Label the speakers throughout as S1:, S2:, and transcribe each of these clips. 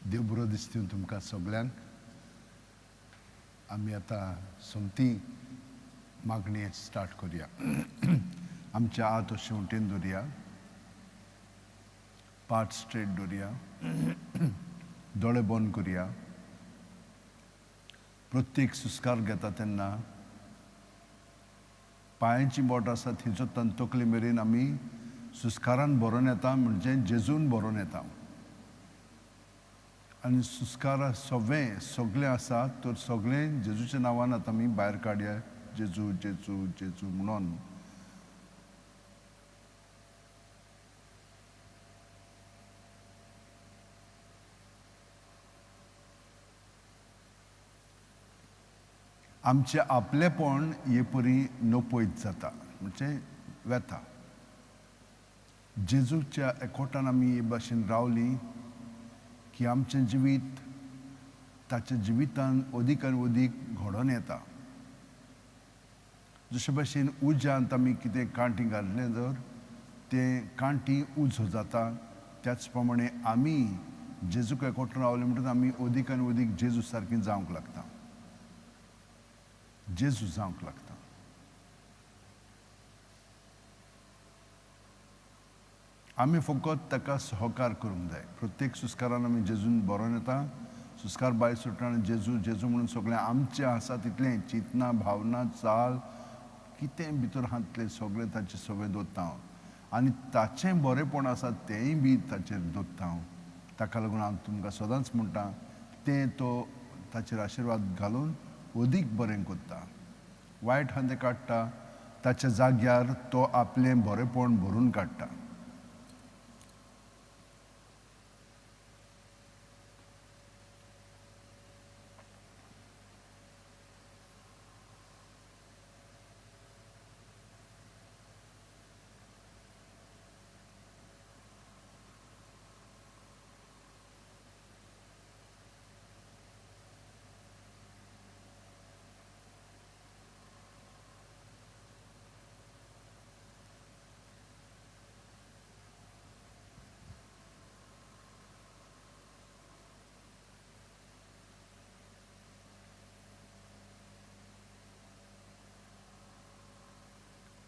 S1: देव बरो दिसती तुमकां सगळ्यांक. आमी आतां सोमती मागणी स्टार्ट करुया. आमच्या हात शेवटेन दवरुया, पाट स्ट्रेट दवरुया, दोळे बंद करुया. प्रत्येक सुस्कार घेता तेन्ना पांयाची बोट आसा थंयचो तकले मेरेन आमी सुस्कारान बरोवन येता, म्हणजे जेजून बरोवन येता. आनी सुस्कार सगळे आसा तर सगळे जेजूच्या नांवान आतां आमी भायर काडया. जेजू जेजू जेजू म्हणून. आमचे आपलेपण हे परी नपयत जाता, म्हणजे वेता. जेजूच्या एकवटान आमी हे भाशेन रावली की आमचें जिवीत ताच्या जिवितान अदीक आनी अदीक घडोवन येता. जशे भाशेन उज्यांत आमी कितें कांटी घातलें जर तें कांटी उजो जाता, त्याच प्रमाणे आमी जेजूक एकवटान रावले म्हणटच आमी अदीक आनी अदीक जेजू सारकीं जावंक लागता. जेजू जावंक लागता. आमी फकत ताका सहकार करूंक जाय. प्रत्येक सुस्कारान आमी जेजून बरोवन येता. सुस्कार भायर सुट्टाना जेजू जेजू म्हणून सगळें आमचें आसा तितलें चिंतना भावना चाल कितें भितर आहा तितलें सगळें ताचे सवय दवरता हांव. आनी ताचें बरेंपण आसा तेंय बी ताचेर दवरता हांव. ताका लागून हांव तुमकां सदांच म्हणटा तें तो ताचेर आशिर्वाद घालून अदीक बरें करता. वायट आहा तें काडटा, ताच्या जाग्यार तो आपलें बरेंपण भरून काडटा.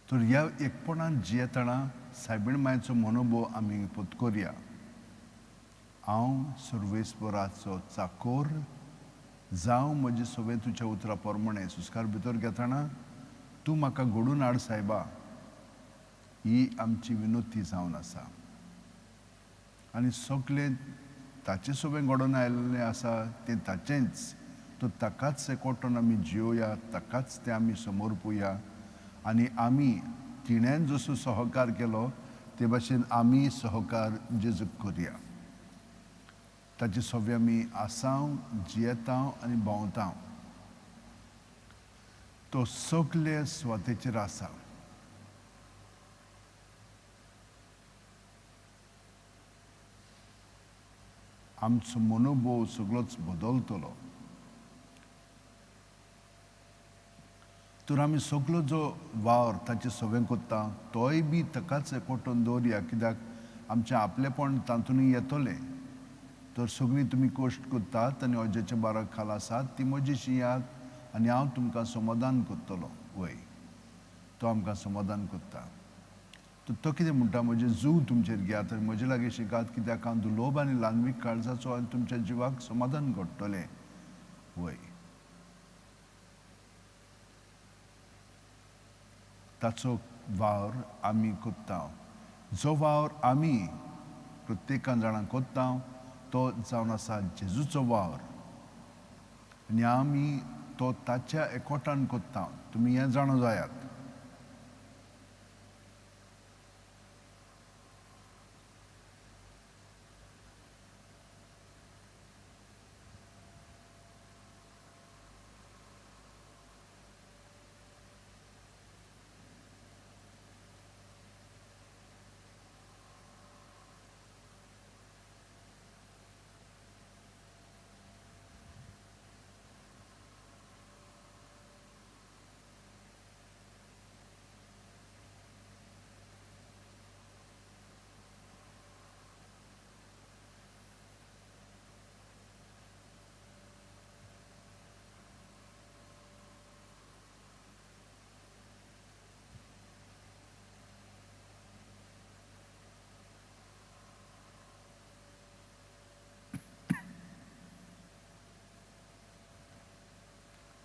S1: तर ह्या एकपणान जियेतना सायबीण मायेचो मनोभव आमी पत्करुया. हांव सर्वेस्पराचो चाकोर जावं म्हजी सवय तुज्या उतरा प्रमाणे. सुस्कार भितर घेतना तूं म्हाका घडून हाड सायबा, ही आमची विनोती जावन आसा. आनी सगळें ताचे सवय घडोवन आयिल्लें आसा तें ताचेंच. तो ताकाच एकवटून आमी जियोया, ताकाच तें आमी समोर पळोवया. आनी आमी तिणेन जसो सहकार केलो ते भाशेन आमी सहकार जेजूक करुया. ताचे सवय आमी आसांव, जियेतांव आनी भोंवतांव. तो सगळे स्वातेचेर आसा. आमचो मनोभव सगळोच बदलतलो. तर आमी सगळो जो वावर ताचे सवय कोत्ता तोय बी ताकाच एकवटून दवरया. कित्याक आमचें आपलेपण तातूंत येतलें. तर सगळीं तुमी कश्ट करतात आनी अजाच्या बारा खाल आसात ती म्हजीशी याद आनी हांव तुमकां समाधान करतलो. वय तो आमकां समाधान करता. तर तो कितें म्हणटा, म्हजे जीव तुमचेर घेयात आनी म्हजे लागीं शिकात, कित्याक हांव दुलोभ आनी ल्हानवीक काळजाचो आनी तुमच्या जिवाक समाधान घडटलें. वय ताचो वावर आमी कोत्ता. जो वावर आमी प्रत्येकान जाणां कोत्ता तो जावन आसा जेजूचो वावर. आनी आमी तो ताच्या एकवटान कोत्ता. तुमी हें जाणो जायात.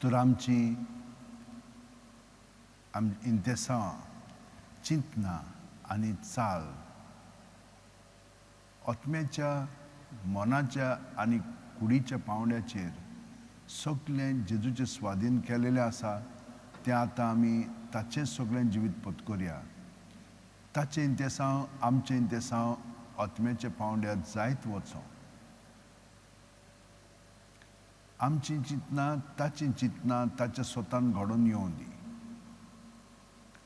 S1: तर आमची इंतेसां चिंतना आनी चाल आत्म्याच्या मनाच्या आनी कुडीच्या पावंड्याचेर सगळें जेजूचें स्वाधीन केलेलें आसा तें आतां आमी ताचें सगळें जिवीत पत्करया. ताचें इंतेसांव आमचें इंतेसांव आत्म्याच्या पावंड्यार जायत वचों. आमची चिंतना ताच्या स्वतान घडोवन येवं दी.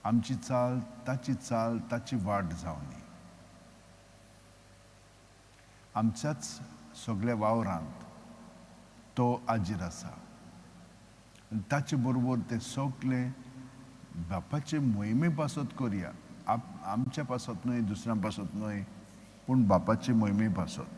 S1: आमची चाल ताची वाट जावं दी. आमच्याच सगळ्या वावरांत तो आजीर आसा आनी ताचे बरोबर ते सगळे बापाचे मोहिमे पासत करया. आमच्या पासत न्हय, दुसऱ्यां पासत न्हय, पूण बापाचे मोहिमे पासत.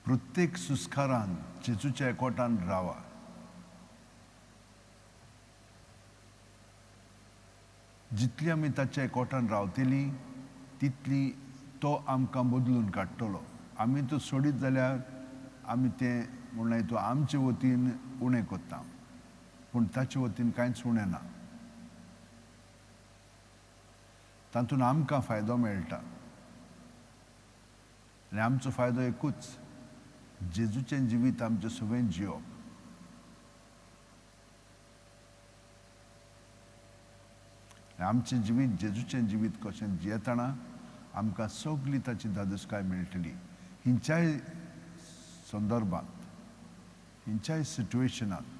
S1: प्रत्येक सुस्कारान जेजूच्या एकवटान रावा. जितली आमी ताच्या एकवटान रावतली तितली तो आमकां बदलून काडटलो. आमी तो सोडीत जाल्यार आमी तें म्हणलें तो आमचे वतीन उणें कोत्ता, पूण ताचे वतीन कांयच उणें ना. तातूंत आमकां फायदो मेळटा आनी आमचो फायदो एकूच, जेजूचें जिवीत आमचें सगळें जियोप. आमचें जिवीत जेजूचें जिवीत कशें जियेतना आमकां सगळी ताची दादोसकाय मेळटली. हिंच्याय संदर्भांत, हिंच्याय सिट्युएशनांत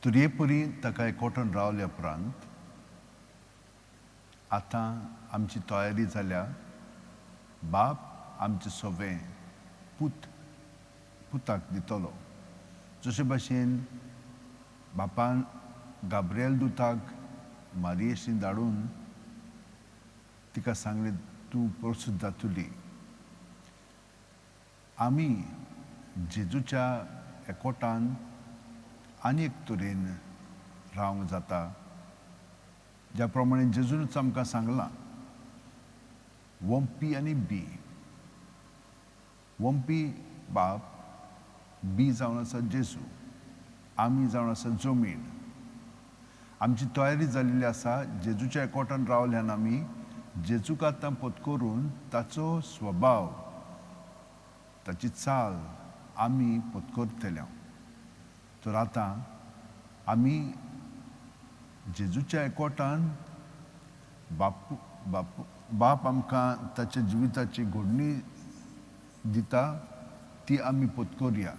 S1: तुरयेपरी ताका एकवटून रावल्या उपरांत आतां आमची तयारी जाल्या बाप आमचे सवें पुताक दितलो. जशे भाशेन बापान गाब्रिएल दुताक मारयेशी धाडून तिका सांगलें तूं प्रसूत जातली. आमी जेजूच्या एकवटान आनी एक तरेन रावंक जाता, ज्या प्रमाणे जेजूनच आमकां सांगलां. वंपी आनी बी. वंपी बाप, बी जावन आसा जेजू, आमी जावन आसा जमीन. आमची तयारी जाल्ली आसा. जेजूच्या एकवटान रावल्यान आमी जेजूक आतां पत्करून ताचो स्वभाव, ताची चाल आमी पत्करतल्या. तर आतां आमी जेजूच्या एकवटान बाप आमकां ताच्या जिविताची घडणी दिता ती आमी पत्करया.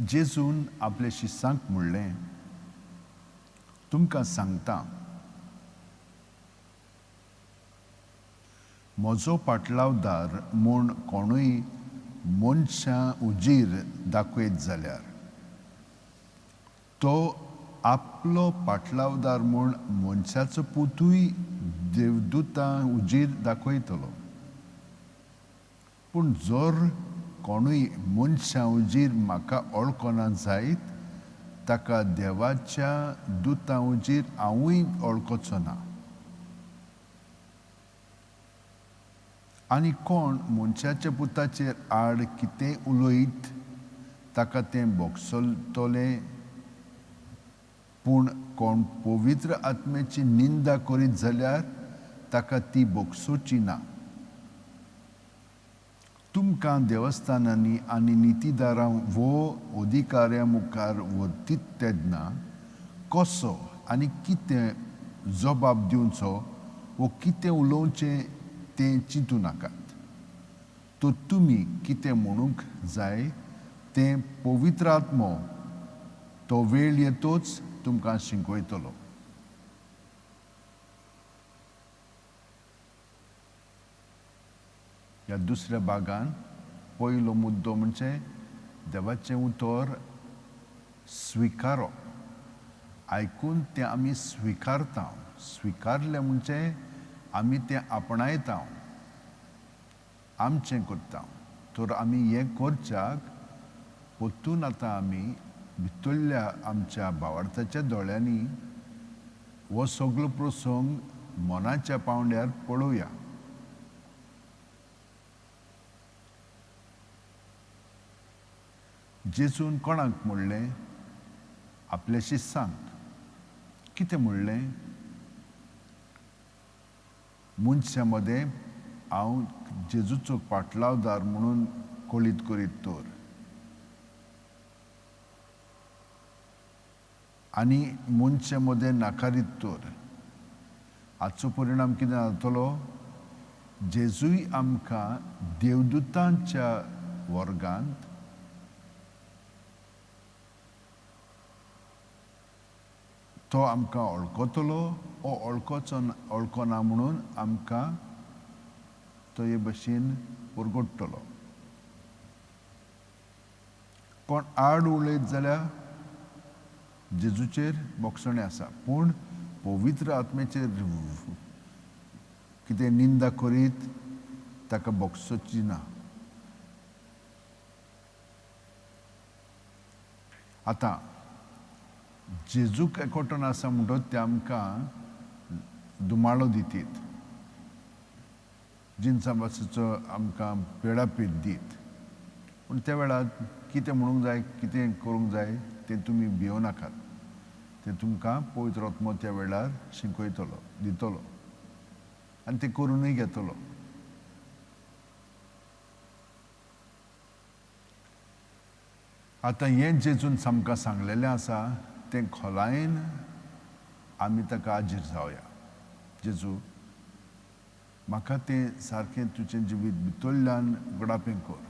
S1: जेजून आपल्या शिश्यांक म्हणलें, तुमकां सांगता, म्हजो पाटलावदार म्हूण कोणूय मनशां उजीर दाखयत जाल्यार तो आपलो पाटलावदार म्हूण मनशाचो पुतूय देवदूतां उजीर दाखयतलो. पूण जर कोणूय मनशां उजीर म्हाका वळखना जायत, ताका देवाच्या दुतां उजीर हांवूय वळखचो ना. आनी कोण मनशाच्या पुताचेर आड कितेंय उलयत, ताका तें बोगसतलें. पूण कोण पवित्र आत्म्याची निंदा करीत जाल्यार ताका ती बोगसूची ना. तुमकां देवस्थानांनी आनी नितीदारां वो अधिकाऱ्यां मुखार व्हरतीत तेन्ना कसो आनी कितें जबाब दिवचो वो कितें उलोवचें तें चिंतू नाकात. तो तुमी कितें म्हणूंक जाय तें पवित्र आत्मो तो वेळ येतोच तुमकां शिकयतलो. ह्या दुसऱ्या भागान पयलो मुद्दो म्हणजे देवाचें उतर स्विकारप. आयकून तें आमी स्विकारता. स्विकारलें म्हणजे आमी तें आपणायता, आमचें करता. तर आमी हें करच्याक परतून आतां आमी भितरल्या आमच्या भावार्थाच्या दोळ्यांनी हो सगळो प्रसंग मनाच्या पावंड्यार पळोवया. जेजून कोणाक म्हणलें? आपल्या शिश्यांक. कितें म्हणलें? मनशां मदें हांव जेजूचो पाटलावदार म्हणून कळीत करीत तर. आनी मनशां मदें नाकारीत तर. हाचो परिणाम कितें जातलो? जेजूय आमकां देवदूतांच्या वर्गांत तो आमकां वळखतलो ओ वळखना म्हणून आमकां तो हे भाशेन परगडटलो. कोण आड उलयत जाल्यार जेजूचेर बोगसणें आसा. पूण पवित्र आत्म्याचेर कितें निंदा करीत ताका बोगसची ना. आतां जेजूक एकवटून आसा म्हणटच ते आमकां दुमाळो दितीत. जिन्सा भाशेचो आमकां पेडापीत दीत. पूण त्या वेळार कितें म्हणूंक जाय, कितें करूंक जाय तें तुमी भियों नाकात. तें तुमकां पवित्र आत्मो त्या वेळार शिकयतलो, दितलो. आनी ते करूनय घेतलो. आतां हें जेजून आमकां सांगलेलें आसा तें खोलायेन आमी ताका आजीर जावया. जेजू, म्हाका तें सारकें तुजें जिवीत भितरल्यान गडापें कर.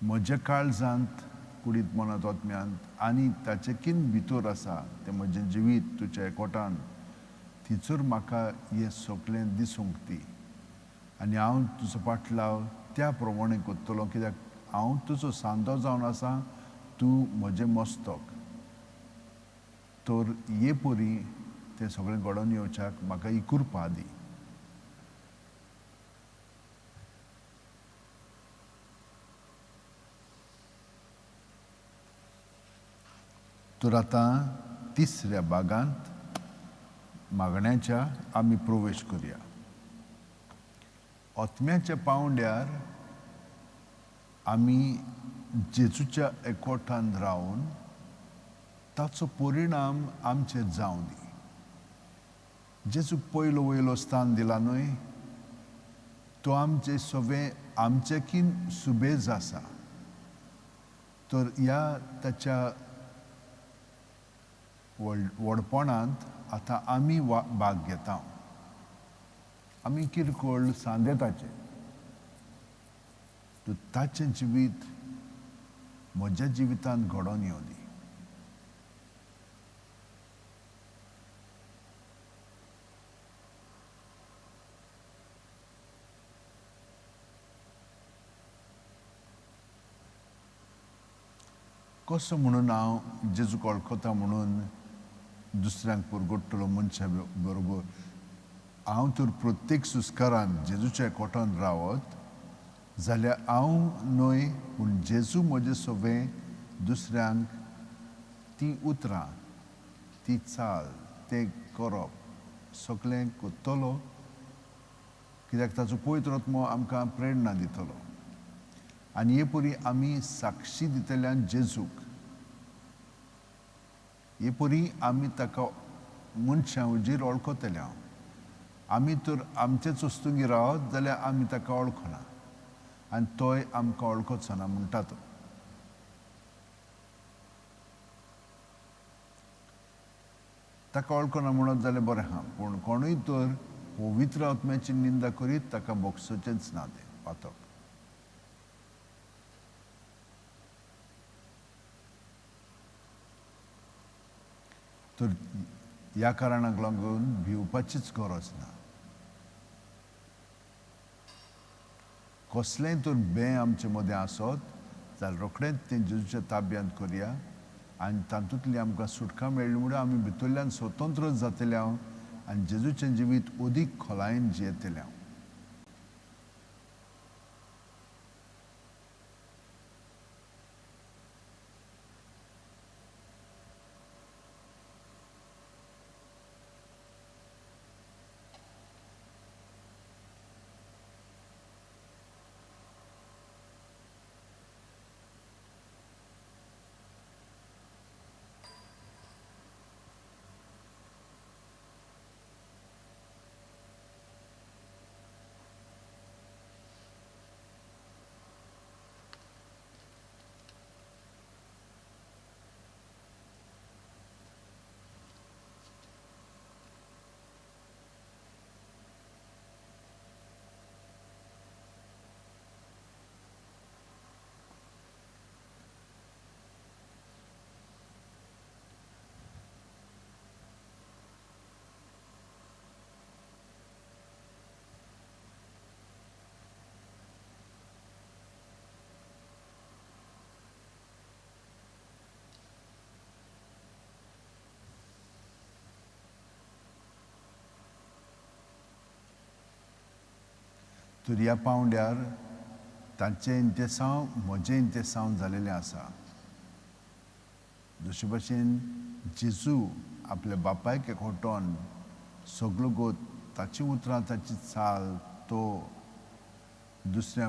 S1: म्हज्या काळजांत कुडीत मनांत ओतम्यांत आनी ताचे किन भितर आसा तें म्हजें जिवीत तुज्या एकवटान थिचूर म्हाका हें सगळें दिसूंक दी. आनी हांव तुजो पाटलाव त्या प्रमाणें करतलो, कित्याक हांव तुजो सांदो जावन आसा, तूं म्हजें मस्तक. तर हे परी तें सगळें घडोवन येवच्याक म्हाका ही कृपा दी. तर आतां तिसऱ्या भागांत मागण्याच्या आमी प्रवेश करुया. ओतम्याच्या पांवड्यार आमी जेजूच्या एकवटान रावन ताचो परिणाम आमचेर जावं दी. जेजूक पयलो वयलो स्थान दिला न्हय, तो आमचे सगळे आमचेकीन सुबेज आसा. तर ह्या ताच्या व्हडपणांत आतां आमी भाग घेता. आमी किरकोळ सांदे ताचे. तर ताचें जिवीत म्हज्या जिवितांत घडोवन येवं दी. कसो म्हणून हांव जेजूक वळखता म्हणून दुसऱ्यांक परगट्टलो मनशा बरोबर. हांव तर प्रत्येक सुस्कारान जेजूच्या एकवटान रावत जाल्यार हांव न्हय, पूण जेजू म्हजें सगळें दुसऱ्यांक ती उतरां, ती चाल, तें करप सगळें करतलो, कित्याक ताचो पवित्र आत्मो आमकां प्रेरणा दितलो. आनी हे परी आमी साक्षी दितल्यान जेजूक, हे परी आमी ताका मनशां हुजीर वळखतले. आमी तर आमचेच वस्तुंगी रावत जाल्यार आमी ताका वळखना आनी तोय आमकां वळखचो ना म्हणटा तो. ताका वळखना म्हणत जाल्यार बरें आहा, पूण कोणूय तर पवित्र आत्म्याची निंदा करीत ताका बगसोचेंच ना तें पातक. तर ह्या कारणाक लागून भिवपाचीच गरज ना. कसलेंय तर बें आमचे मदें आसत जाल्यार रोखडेंच तें जेजूच्या ताब्यांत करया आनी तातूंतली आमकां सुटका मेळ्ळी म्हणून आमी भितरल्यान स्वतंत्र जातले आनी जेजूचें जिवीत अदीक खोलायेन जियेतले. तर ह्या पांवड्यार तांचें इंतेसांव म्हजें इंतेसांव जालेलें आसा. जशे भशेन जेजू आपल्या बापायक एकवटोन सगळो गोत ताची उतरां, ताची चाल तो दुसऱ्या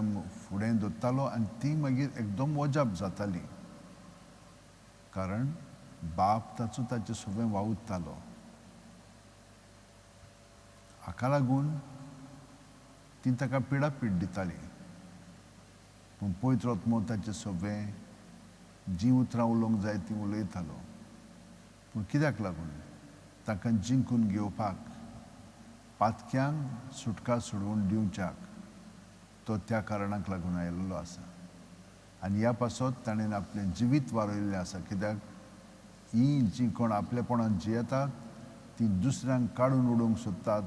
S1: फुडें दवरतालो आनी ती मागीर एकदम वजाप जाताली, कारण बाप ताचो ताचें सगळें वावुरतालो. हाका लागून ती ताका पिडापीड दिताली. पूण पवित्र आत्मो ताचें सगळें जी उतरां उलोवंक जाय ती उलयतालो. पूण कित्याक लागून ताका जिंकून घेवपाक पातक्यांक सुटका सोडून दिवच्याक तो त्या कारणाक लागून आयिल्लो आसा. आनी ह्या पासत ताणें आपलें जिवीत वारोयल्लें आसा. कित्याक ही जी कोण आपलेपणान जियेतात ती दुसऱ्यांक काडून उडोवंक सोदतात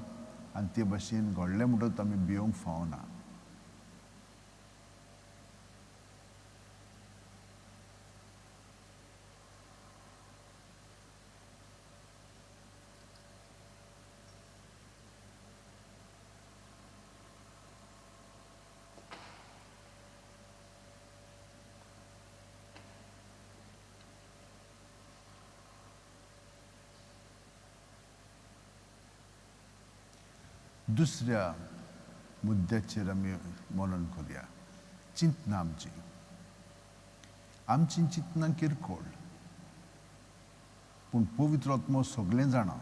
S1: आनी ते भाशेन घडले म्हणटच आमी भिवंक फावना. दुसऱ्या मुद्द्याचेर आमी मनन करुया. चिंतनां आमची चिंतनां किरकोळ, पूण पवित्र आत्मो सगळें जाणा.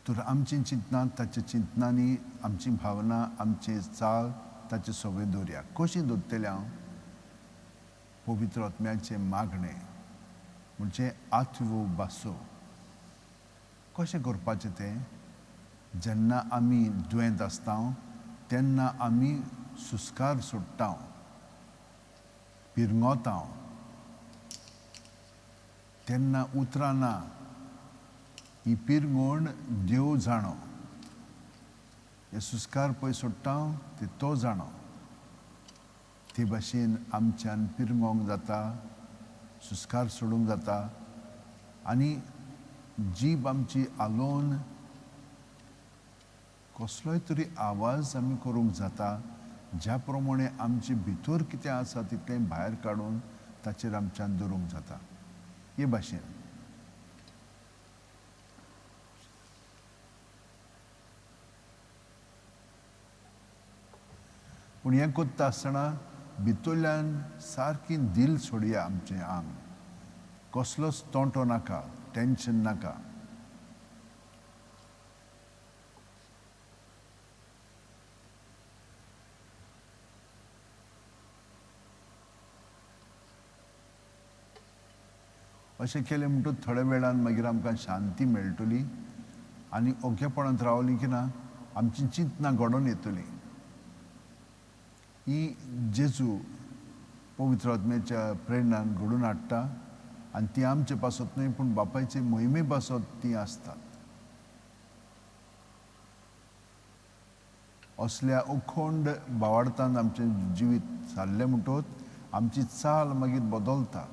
S1: तर आमची चिंतनां ताच्या चिंतनांनी आमची भावना आमचे चाल ताचे सगळें दवरया. कशें दवरतलें हांव? पवित्र आत्म्याचें मागणें म्हणजे आत्वो बासो. कशें करपाचें तें? जेन्ना आमी दुयेंत आसता तेन्ना आमी सुस्कार सोडटा, पिरंगोता, तेन्ना उतरां ना. ही पिरंगोण देव जाणो. हे सुस्कार पळय सोडटा ते तो जाणो. ते भाशेन आमच्यान पिरंगोवंक जाता, सुस्कार सोडूंक जाता आनी जीब आमची आलोवन कसलोय तरी आवाज आमी करूंक जाता. ज्या प्रमाणे आमचे भितर कितें आसा तितलें भायर काडून ताचेर आमच्यान दवरूंक जाता. हे भाशेन पूण हें कोत्ता आसतना भितरल्यान सारकी दिल सोडया. आमचें आंग कसलोच तोंटो नाका, टेन्शन नाका. अशें केलें म्हणटच थोड्या वेळान मागीर आमकां शांती मेळटली आनी ओग्यापणांत रावलीं की ना आमची चिंतनां घडोवन येतलीं. ही जेजू पवित्र आत्म्याच्या प्रेरणान घडोवन हाडटा आनी ती आमचे पासत न्हय पूण बापायचे मोहिमे पासत ती आसतात. असल्या अखंड भावार्थान आमचें जिवीत सारलें म्हणटच आमची चाल मागीर बदलता.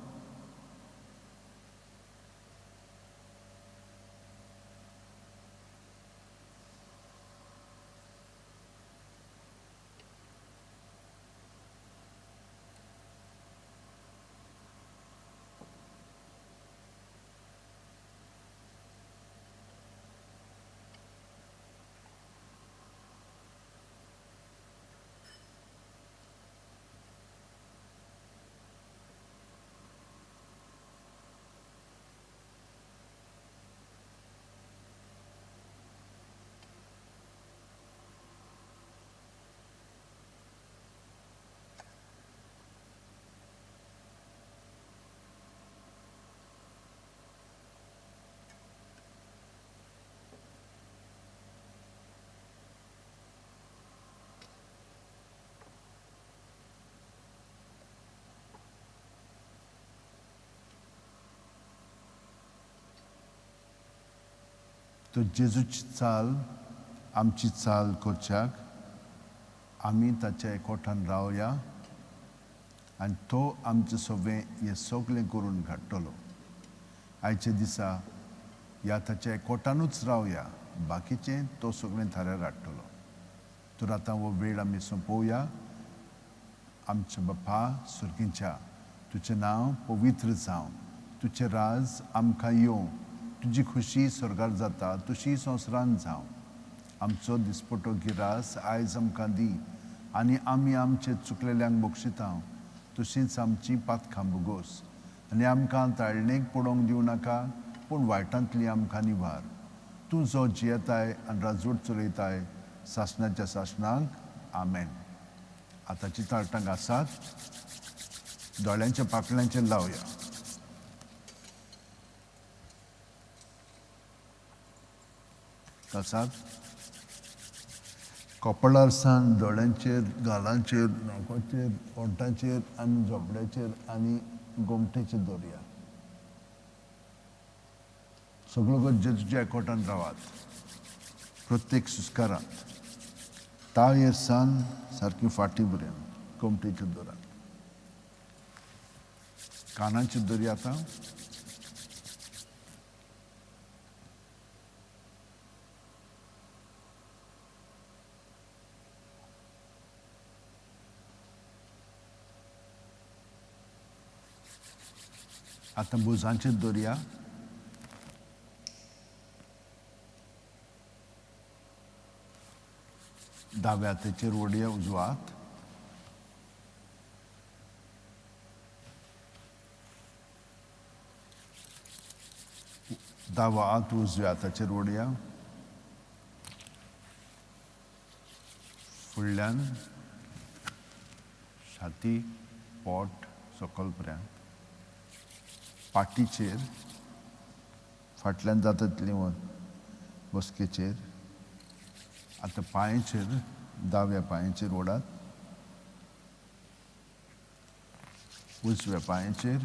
S1: तो जेजूची चाल आमची चाल करच्याक आमी ताच्या एकवटान रावया आनी तो आमचें सगळें हें सगळें करून काडटलो. आयचे दिसा ह्या ताच्या एकवटानूच रावया, बाकीचें तो सगळें थाऱ्यार हाडटलो. तर आतां हो वेळ आमी सोंपोवया. आमच्या बापा सुर्गीच्या, तुजें नांव पवित्र जावं, तुजें राज आमकां येवं, तुजी खुशी स्वर्गार जाता तशी संवसारांत जावं. आमचो दिसपटो गिरास आयज आमकां दी आनी आमी आमचे चुकलेल्यांक बक्षिता तशींच आमची पातकां भोगोस आनी आमकां ताळणेक पडोवंक दिवं नाका पूण वायटांतली आमकां निवार. तूं जो जियेताय आनी राजवट चलयताय सासणाच्या सासणांक आमेन. आतांची ताळटांक आसात, दोळ्यांच्या पाकळ्यांचेर लावया. आसात कपळार सावन दोळ्यांचेर, गालांचेर, नाकाचेर, ओंठांचेर आनी झोपड्याचेर आनी गोमटेचेर दवरया. सगळो गोंय जेजूच्या एकवटान रावात. प्रत्येक सुस्कारांत ताळयेर सावन सारकी फाटी पर्यंत गोमटेचेर दवरात. कानाचेर दवरया आतां. आतां भुजांचेर दवरया. दाव्या हाताचेर वडया उजवो हात. दावो हात उजव्या हाताचेर वडया. फुडल्यान छाती, पोट, सकयल पर्यंत. पाटीचेर, फाटल्यान जाता तितली बसकेचेर. आतां पांयाचेर, दाव्या पांयाचेर ओडात. उजव्या पांयाचेर.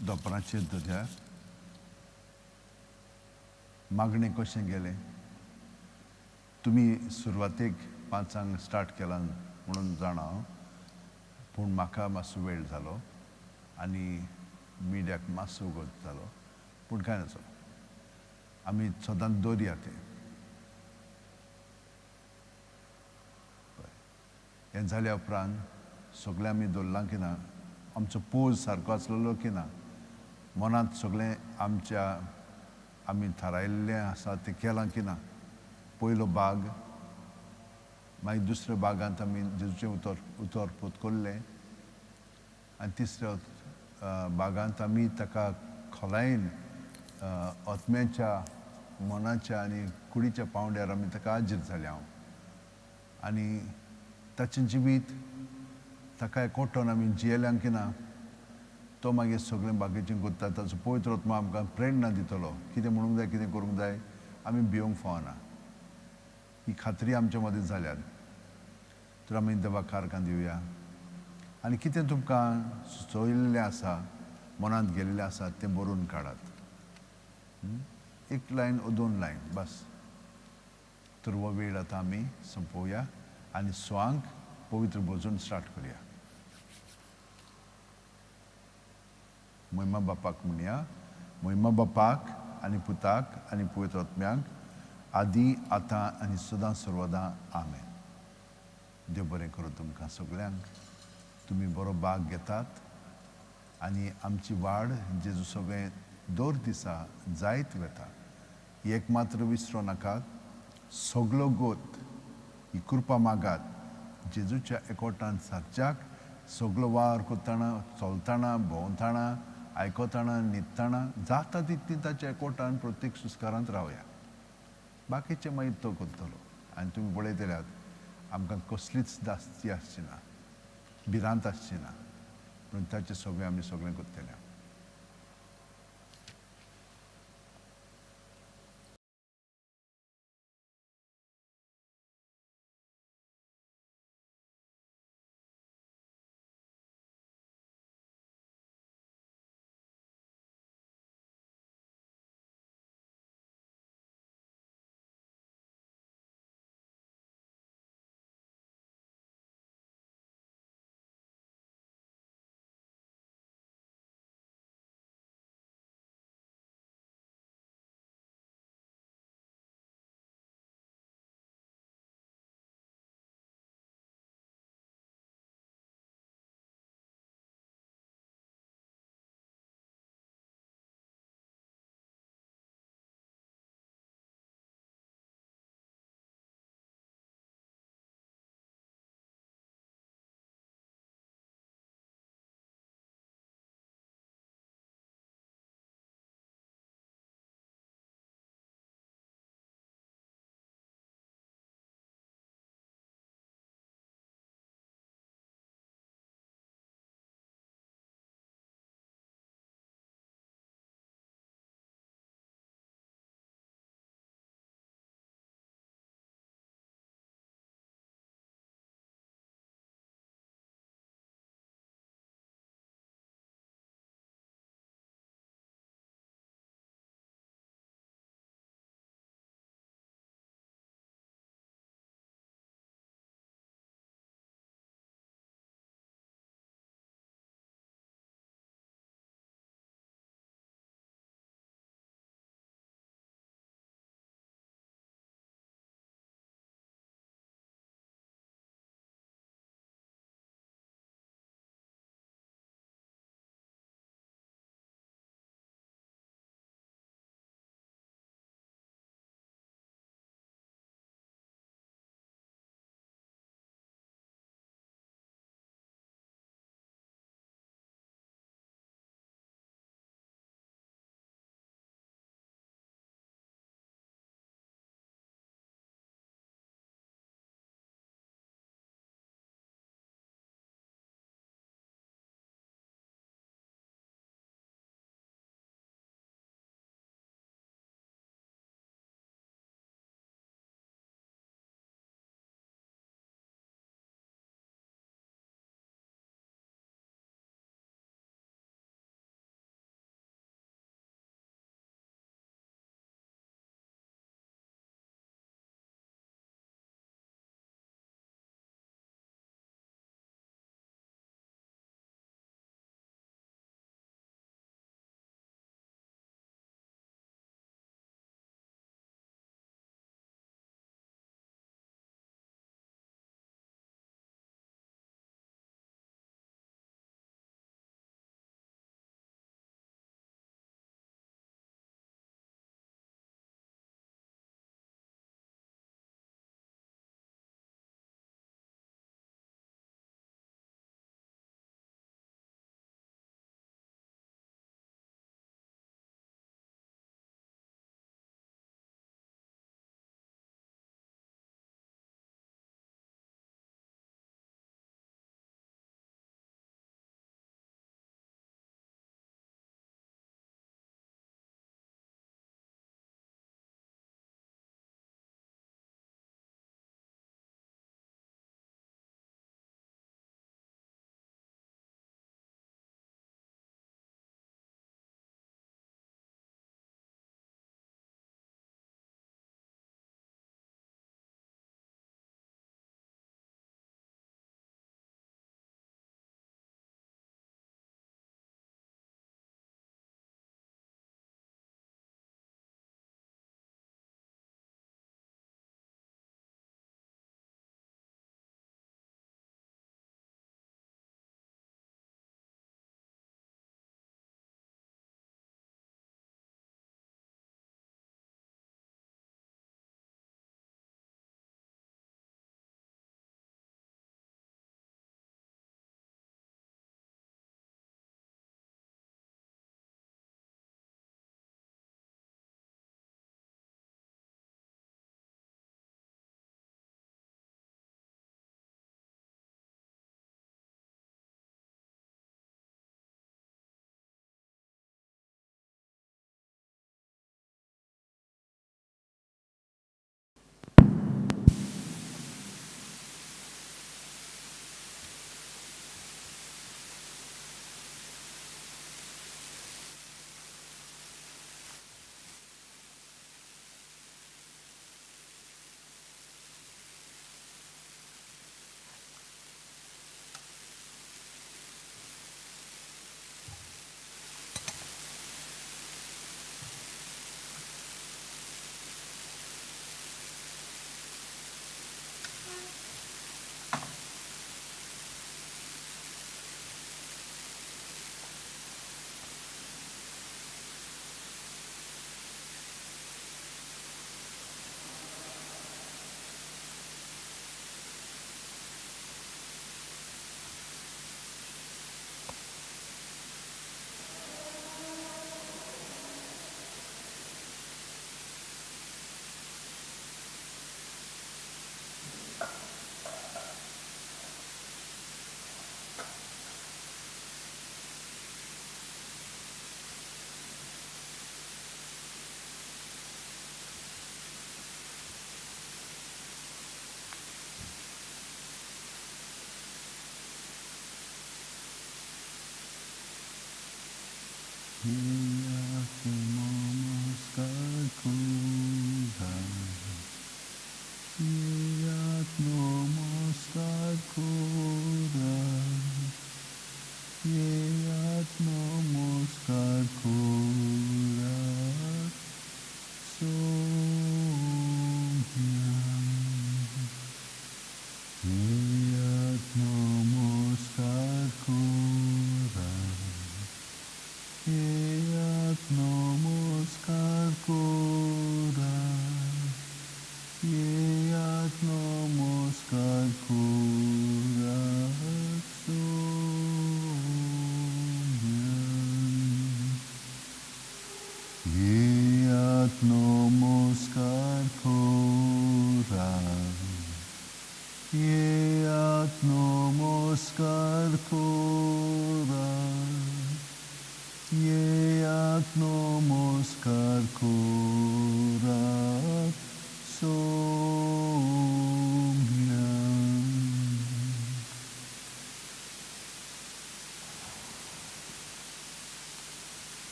S1: दोपराचेर दवरया. मागणें कशें गेलें? तुमी सुरवातेक 5 स्टार्ट केलां म्हणून जाणा, पूण म्हाका मातसो वेळ जालो आनी मिडियाक मातसो वगत जालो, पूण कांय नजो. आमी सदांच दवरया तें. हें जाल्या उपरांत सगळें आमी दवरलां की ना, आमचो पोज सारको आसलेलो की ना, मनांत सगळें आमी थारायिल्लें आसा तें केलां की ना. पयलो भाग, मागीर दुसऱ्या भागांत आमी जेजूचें उतर पोतकोल्लें आनी तिसऱ्या भागांत आमी ताका खोलायेन आत्म्याच्या, मनाच्या आनी कुडीच्या पांवड्यार आमी ताका हाजीर जाले हांव. आनी ताचें जिवीत ताका एकवटोन आमी जियेल्यां की ना, तो मागीर सगळें बाकीचें करता. ताचो पवित्र आत्मा आमकां प्रेरणा दितलो. कितें म्हणूंक जाय, कितें करूंक जाय, आमी भिवंक फावना. ही खात्री आमच्या मदीं जाल्यार तर आमी देवाक कारकां दिवया. आनी कितें तुमकां सुचोयिल्लें आसा, मनांत गेल्लें आसा, तें बरोवन काडात. 1 लायन वो 2 लायन बस. तर हो वेळ आतां आमी संपोवया आनी स्वांक पवित्र भोजन स्टार्ट करुया. महिमा बापाक म्हणया. महिमा बापाक आनी पुताक आनी पवित्र आत्म्याक, आदी आतां आनी सदां सर्वदां आमेन. देव बरें करूं तुमकां सगळ्यांक. तुमी बरो भाग घेतात आनी आमची वाड जेजू सगळें दर दिसा जायत वेता. एक मात्र विसरो नाकात. सगळो गोत ही कृपा मागात. जेजूच्या एकवटान सारच्याक सगळो वार करतना, चलतना, भोंवतना, आयकतना, न्हिदतना जाता तितली ताच्या एकवटान प्रत्येक सुस्कारांत रावया. बाकीचें मागीर तो करतलो. आनी तुमी पळयतल्यात आमकां कसलीच दास्ती आसची ना, भिरांत आसची ना, पूण ताचें सगळें आमी सगळें करतले.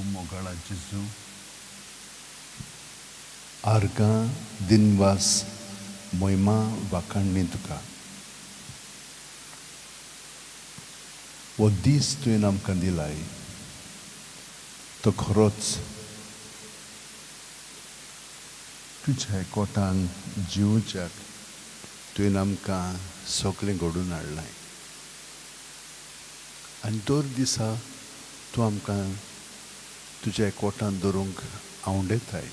S1: मोगाळा जेजू आर्गां दिनवास मोहिमा वाखाणणी तुका हो दीस तुवें आमकां दिलाय तो खरोच तुज्या एकवटान जिवच्याक तुवें आमकां सगळें घडोवन हाडलाय आनी दर दिसा तूं आमकां तुज्या एकवटान दवरूंक आवडटाय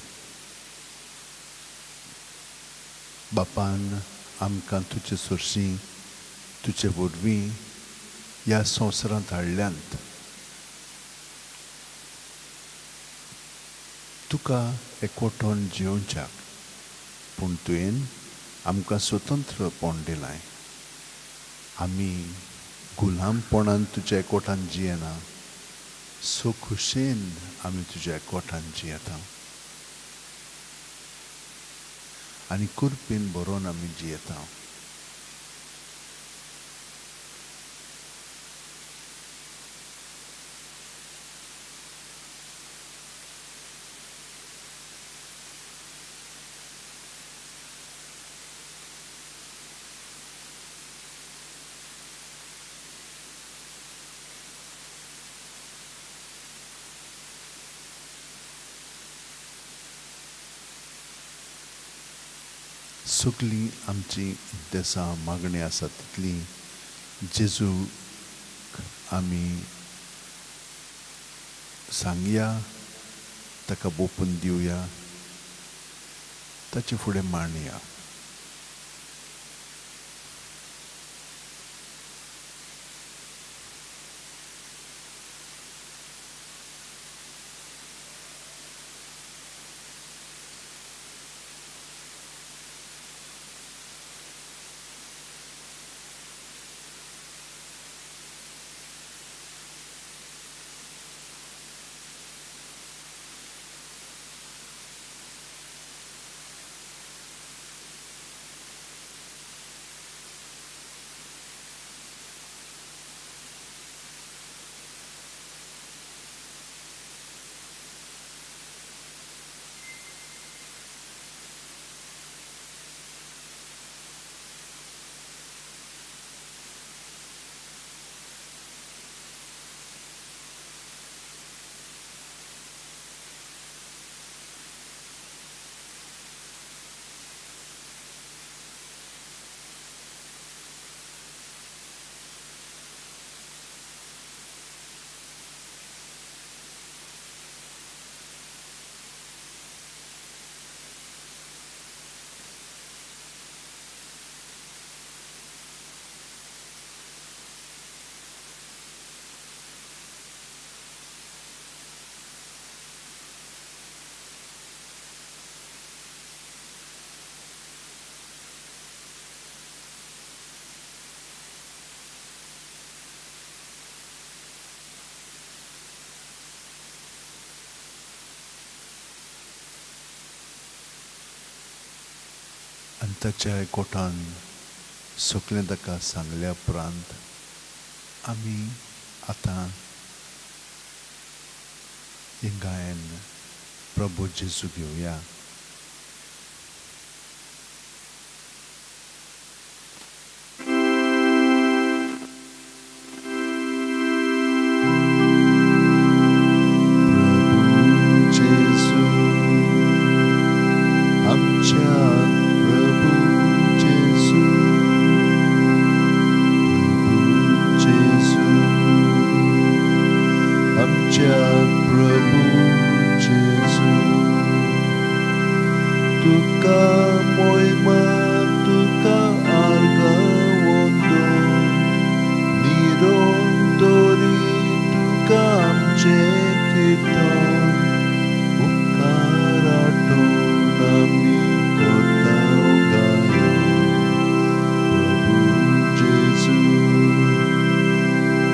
S1: बापान आमकां तुजे सुरशीं तुजे वरवीं ह्या संवसारांत हाडल्यांत तुका एकवटून जिवच्याक पूण तुवें आमकां स्वतंत्रपण दिलाय आमी गुलामपणान तुज्या एकवटान जियेना सो खुशेन आमी तुज्या एकवटान जियेता आनी कुरपेन बरोवन आमी जियेता सगळीं आमची देसां मागणी आसा तितली जेजूक आमी सांगया ताका बोपून दिवया ताचे फुडें मांडया आनी ताच्या एकवटान सगळें ताका सांगल्या उपरांत आमी आतां हें गायन प्रभू जेजू घेवया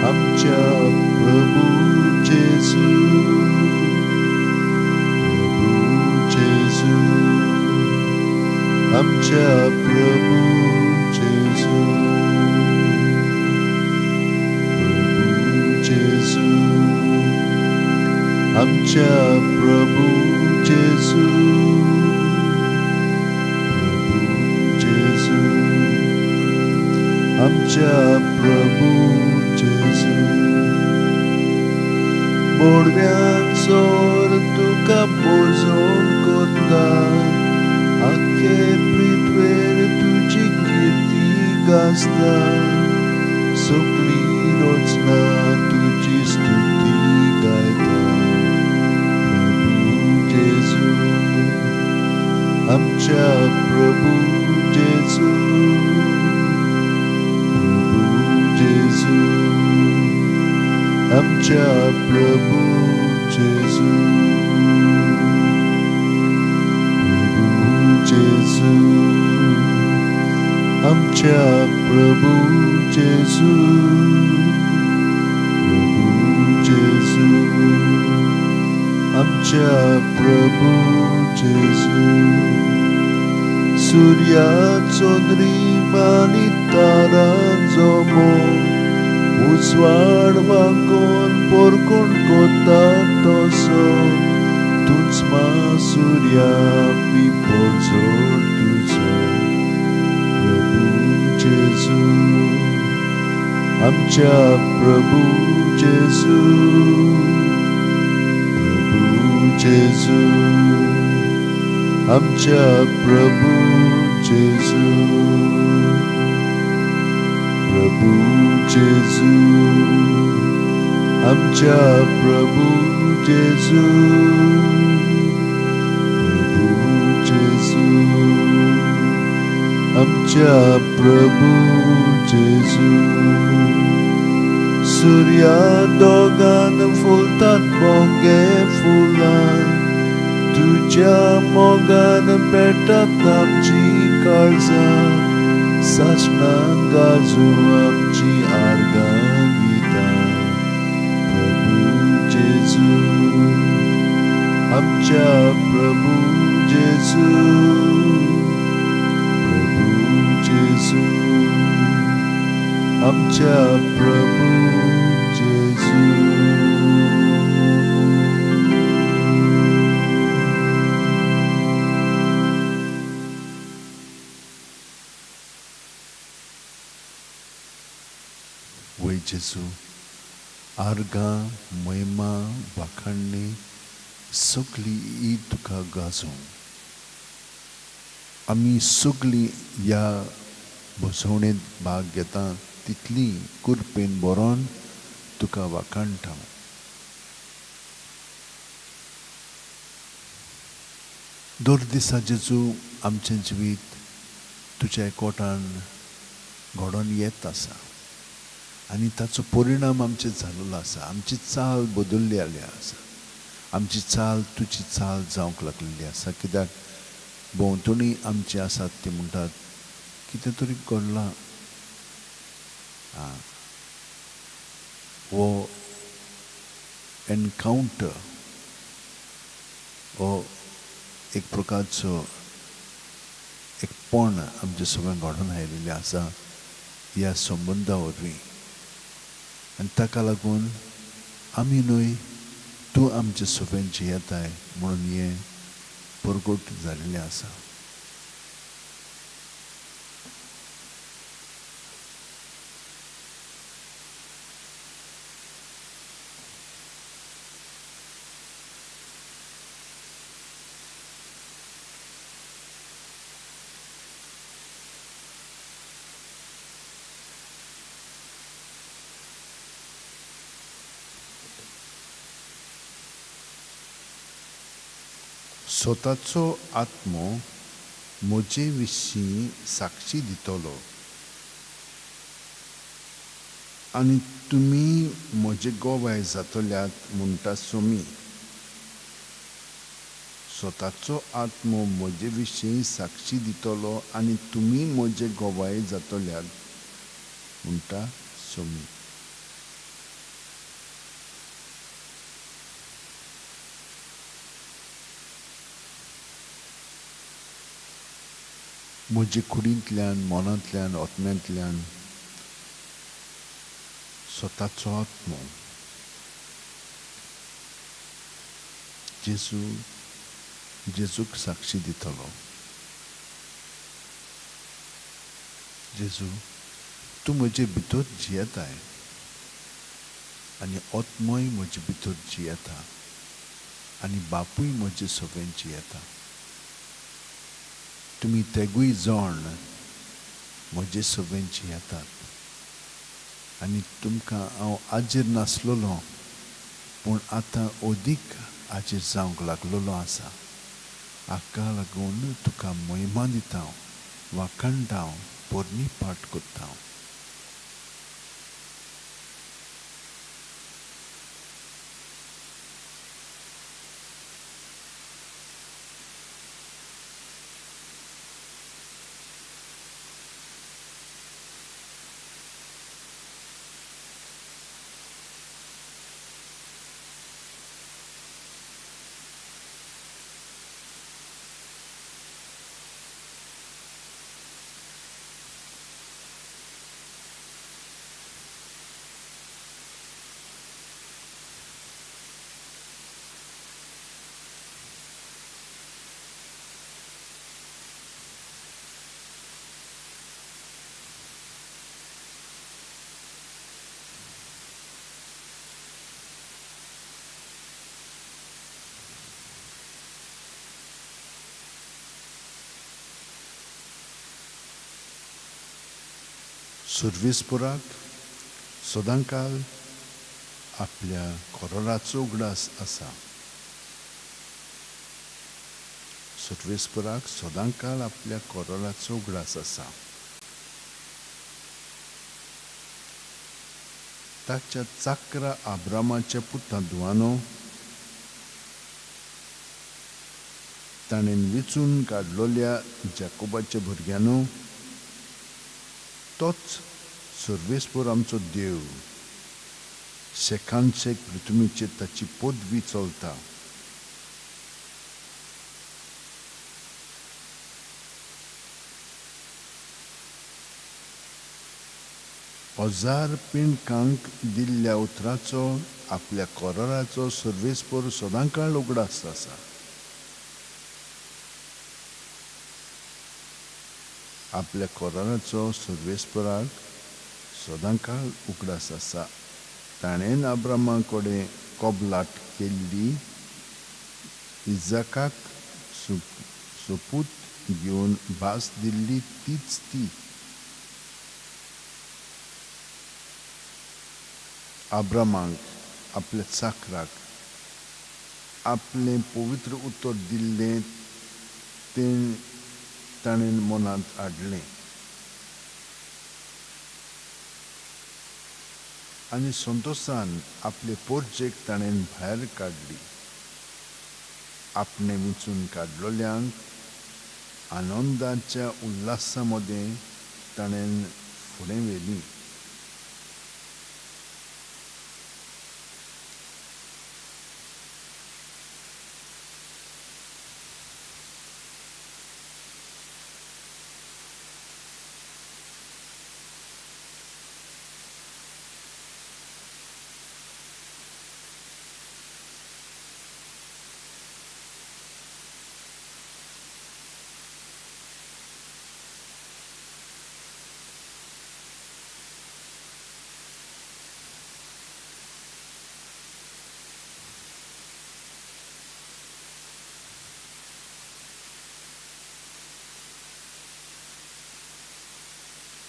S2: आमच्या प्रभू जेजू, आमच्या प्रभू जेजू, आमच्या प्रभू जेजू, आमच्या प्रभू जेजू. बोडव्यांचोर तुका भोजोन कोत्ता, आख्खे पृथ्वेर तुजी कीर्ती गाजता, सगळी रोचना तुजी स्तुती गायता. प्रभू जेजू, आमच्या प्रभू जेजू, आमच्या प्रभू जेजू, आमच्या प्रभू जेजू, आमच्या प्रभू जेजू. सूर्याचो नृप आनी तारांचो मोग, उजवाड वांगून पोरकून कोता तसो, तुच मा सूर्या मी पोरजोड तुजो. प्रभू जेजू, आमच्या प्रभू जेजू, प्रभू जेजू, आमच्या प्रभू जेजू, प्रभू जेजू, आमच्या प्रभू जेजू, प्रभू जेजू, आमच्या प्रभू जेजू. सूर्या दोगान फुलतात मोगे फुलां, तुझ्या मोगान पेटात आमची काळजां, सासणां गाजू आमची आर्गां गितां. प्रभू जेजू, आमच्या प्रभू जेजू, प्रभू जेजू, आमच्या प्रभू जेजू. जेजू, आर्गां महिमा वाखाणणी सगळी ही तुका गाजो. आमी सगळी ह्या भोसवणेंत भाग घेता तितली कुरपेन बरोवन तुका वाखाणटा. दर दिसा जेजू आमचें जिवीत तुज्या एकवटान घडोवन येत आसा आनी ताचो परिणाम आमचेर जाल्लो आसा. आमची चाल बदल्ली आसा, आमची चाल तुजी चाल जावंक लागलेली आसा. कित्याक भोंवतणी आमची आसात ती म्हणटात कितें तरी घडलां, वो एनकावंटर हो एक प्रकारचो एक पण आमचे सगळ्यांक घडोवन आयिल्लें आसा ह्या संबंदा वरवीं. आनी ताका लागून आमी न्हय तूं आमचे सोबेन जियेताय म्हणून हें परगट जाल्लें आसा. स्वताचो आत्मो म्हजे विशीं साक्षी दितलो आनी तुमी म्हजे गोवाय जातल्यात म्हणटा सोमी. स्वताचो आत्मो म्हजे विशीं साक्षी दितलो आनी तुमी म्हजे गोवाय जातल्यात म्हणटा सोमी. म्हजे कुडींतल्यान मनांतल्यान आत्म्यांतल्यान स्वताचो आत्मो जेजूक साक्षी दितलो. जेजू, तूं म्हजे भितर जियेताय आनी आत्मोय म्हजे भितर जियेता आनी बापूय म्हजे सगळें जियेता. तुमी तेगूय जण म्हजे सगळें जियेतात आनी तुमकां हांव आजीर नासलोलो पूण आतां अदीक आजीर जावंक लागलोलो आसा. हाका लागून तुका महिमा दिता, वाखाणटा, पोरणी पाठ करता. सर्वेस्पराक सदांकाल आपल्या कोरोराचो उगडास आसा. सर्वेस्पराक सदांकाल आपल्या कोरोराचो उगडास आसा. ताच्या चाकरा आब्रामाच्या पुता दुआनो ताणें वेचून काडलोल्या जाकोबाच्या भुरग्यानो तोच सर्वेस्पर आमचो देव. शेकांशेक पृथ्वीचेर ताची पदवी चलता. हजार पिणकांक दिल्ल्या उतराचो आपल्या कोराराचो सर्वेस्पर सदांकाळ उगडास आसा. आपल्या कोराराचो सर्वेस्पराक सदांकाळ उगडास आसा. ताणें अब्रामा कडेन कोबलाट केल्ली, इजाकाक सोपूत घेवन भास दिल्ली तीच ती. अब्रामाक आपल्या चाकराक आपलें पवित्र उतर दिल्लें तें ताणें मनांत हाडलें आनी संतोशान आपले पोरजेक ताणें भायर काडली. आपणे वेचून काडलोल्यांक आनंदाच्या उल्हासा मदें ताणें फुडें व्हेली.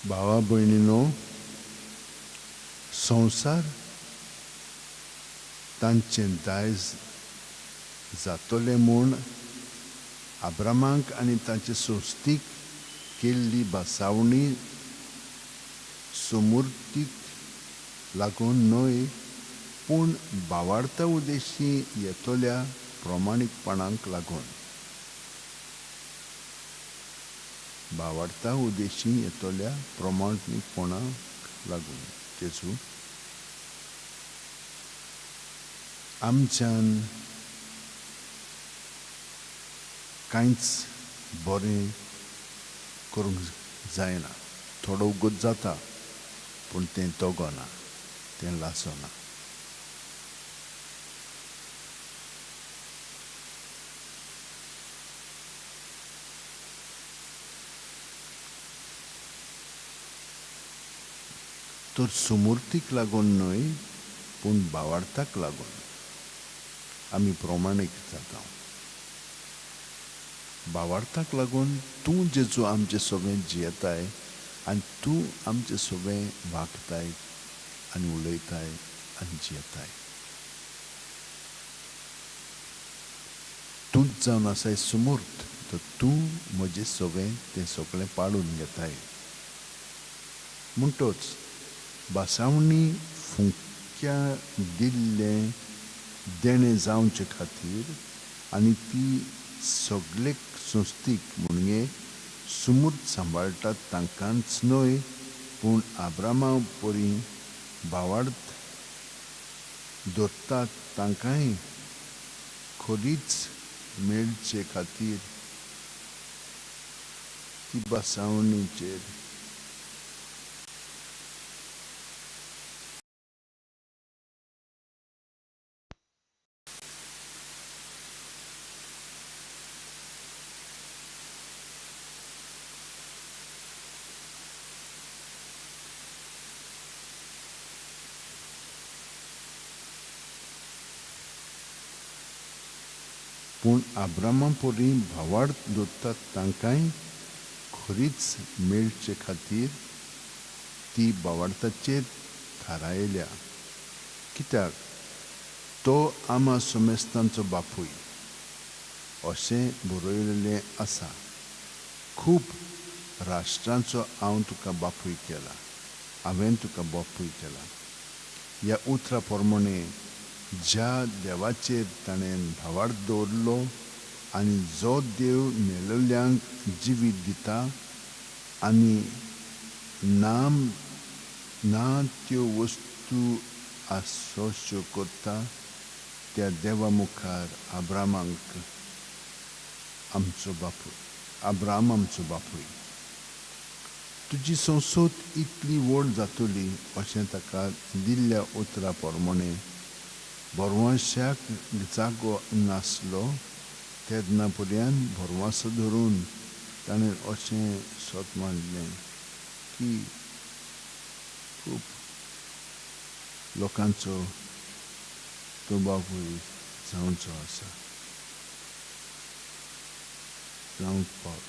S2: भावा भयणीनो, संवसार तांचें दायज जातलें म्हूण अब्रामाक आनी ताचे सोस्तीक केल्ली बासावणी समृद्धीक लागून न्हय पूण भावार्था उद्देशी येतल्या प्रामाणीकपणाक लागून. भावार्था उद्देशी येतल्या प्रामाणीकपणाक लागून. जेजू आमच्यान कांयच बरें करूंक जायना. थोडो उगत जाता पूण तें तोगोना, तें लासोना. तर सुमूर्तीक लागून न्हय पूण भावार्थाक लागून आमी प्रमाणीक जाता. भावार्थाक लागून तूं जेजू आमचें सगळें जियेताय आनी तूं आमचें सगळें वागताय आनी उलयताय आनी जियेताय. तूंच जावन आसाय सुमूर्त, तर तूं म्हजें सगळें तें सगळें पाडून घेताय. म्हणटोच बासावणी फुंक्या दिल्लें देणें जावचे खातीर आनी ती सगळे संस्थीक म्हणजे सुमूर्त सांबाळटात तांकांच न्हय पूण आब्रामा परी भावार्थ दवरतात तांकांय खरीच मेळचे खातीर ती बासावणीचेर पूण आब्रामा परी भावार्थ दवरतात तांकांय खरीच मेळचे खातीर ती भावार्थाचेर थारायल्या. कित्याक तो आमा सोमेस्तांचो बापूय अशें बरयलेलें आसा. खूब राष्ट्रांचो हांव तुका बापूय केला, हांवें तुका बापूय केला. ह्या उतरा प्रमाणे ज्या देवाचेर ताणें भावार्थ दवरलो आनी जो देव मेलल्ल्यांक जिवीत दिता आनी ना त्यो वस्तू आसोश्यो करता, त्या देवा मुखार आब्राम आमचो बापूय. तुजी संसद इतली व्हड जातली अशें ताका दिल्ल्या उतरा प्रमाणे भरवंशाक जागो नासलो तेन्ना पर्यंत भरवंस धरून ताणें अशें सोत मांडलें की खूब लोकांचो तो बापूय जावचो आसा, जावंक पावता.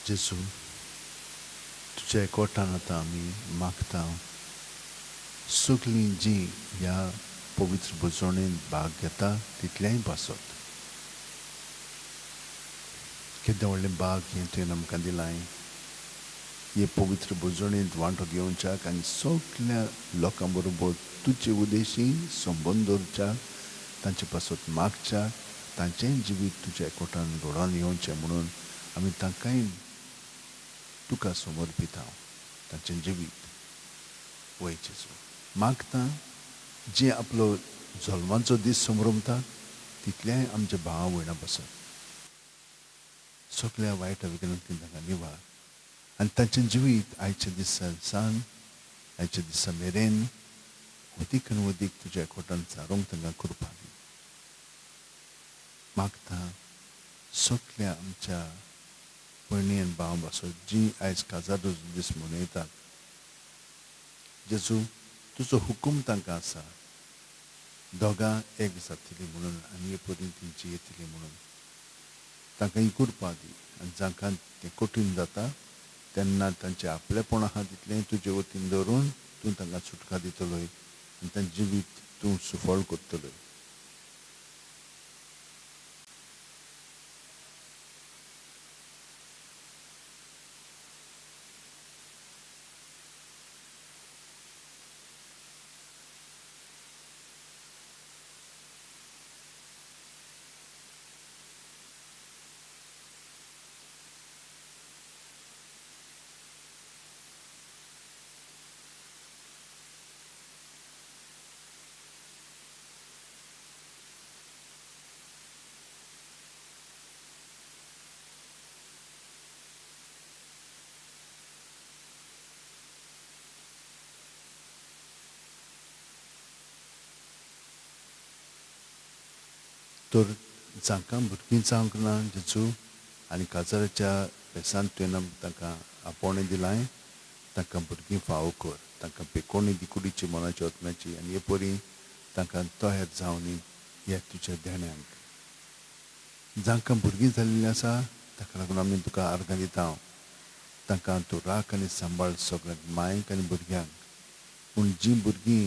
S2: जेजू, तुज्या एकवटान आतां आमी मागता सगळीं जीं ह्या पवित्र भोजोणेंत भाग घेता तितल्याय पासत केदें व्हडलें भाग हें तुवें आमकां दिलां हे पवित्र भोजोणेंत वांटो घेवच्याक आनी सगळ्या लोकां बरोबर तुजे उद्देशीन संबंद दवरच्याक तांचे पासत मागच्याक तांचेंय जिवीत तुज्या एकवटान घडोवन येवचें म्हणून आमी तांकांय तुका समर्पिता तांचें जिवीत वय जेजू मागता जे आपलो जल्माचो दीस संभ्रमता तितल्याय आमच्या भावा भयणां पासत सगळ्या वायट विघ्नांतल्यान तांकां निवार आनी तांचें जिवीत आयच्या दिसा सावन आयच्या दिसा मेरेन अदीक आनी अदीक तुज्या एकवटान चारूंक तांकां कृपा दी मागता सगळ्या आमच्या भयणी आनी भावां पासत जीं आयज काजारो दीस मनयतात जेजू तुजो हुकूम तांकां आसा दोगां एक जातलीं म्हणून आनी हे परी तेंची येतली म्हणून तांकां ही कृपा दी आनी जांकां तें कठीण जाता तेन्ना तांचें आपलेपण आहा तितलें तुजे वतीन दवरून तूं तांकां सुटका दितलोय आनी तांचें जिवीत तूं सुफळ करतलोय तर जांकां भुरगीं जावंक ना जेजू आनी काजाराच्या बेसान तुवें तांकां आपोवणें दिलां तांकां भुरगीं फावो कर तांकां पेकोणी दी कुडीची मनाची ओतम्याची आनी हे परी तांकां तयार जावन ह्या तुज्या ध्यानांक जांकां भुरगीं जाल्लीं आसा ताका लागून आमी तुका आर्गां दिता तांकां तूं राख आनी सांबाळ सगळ्यांक मांयक आनी भुरग्यांक पूण जीं भुरगीं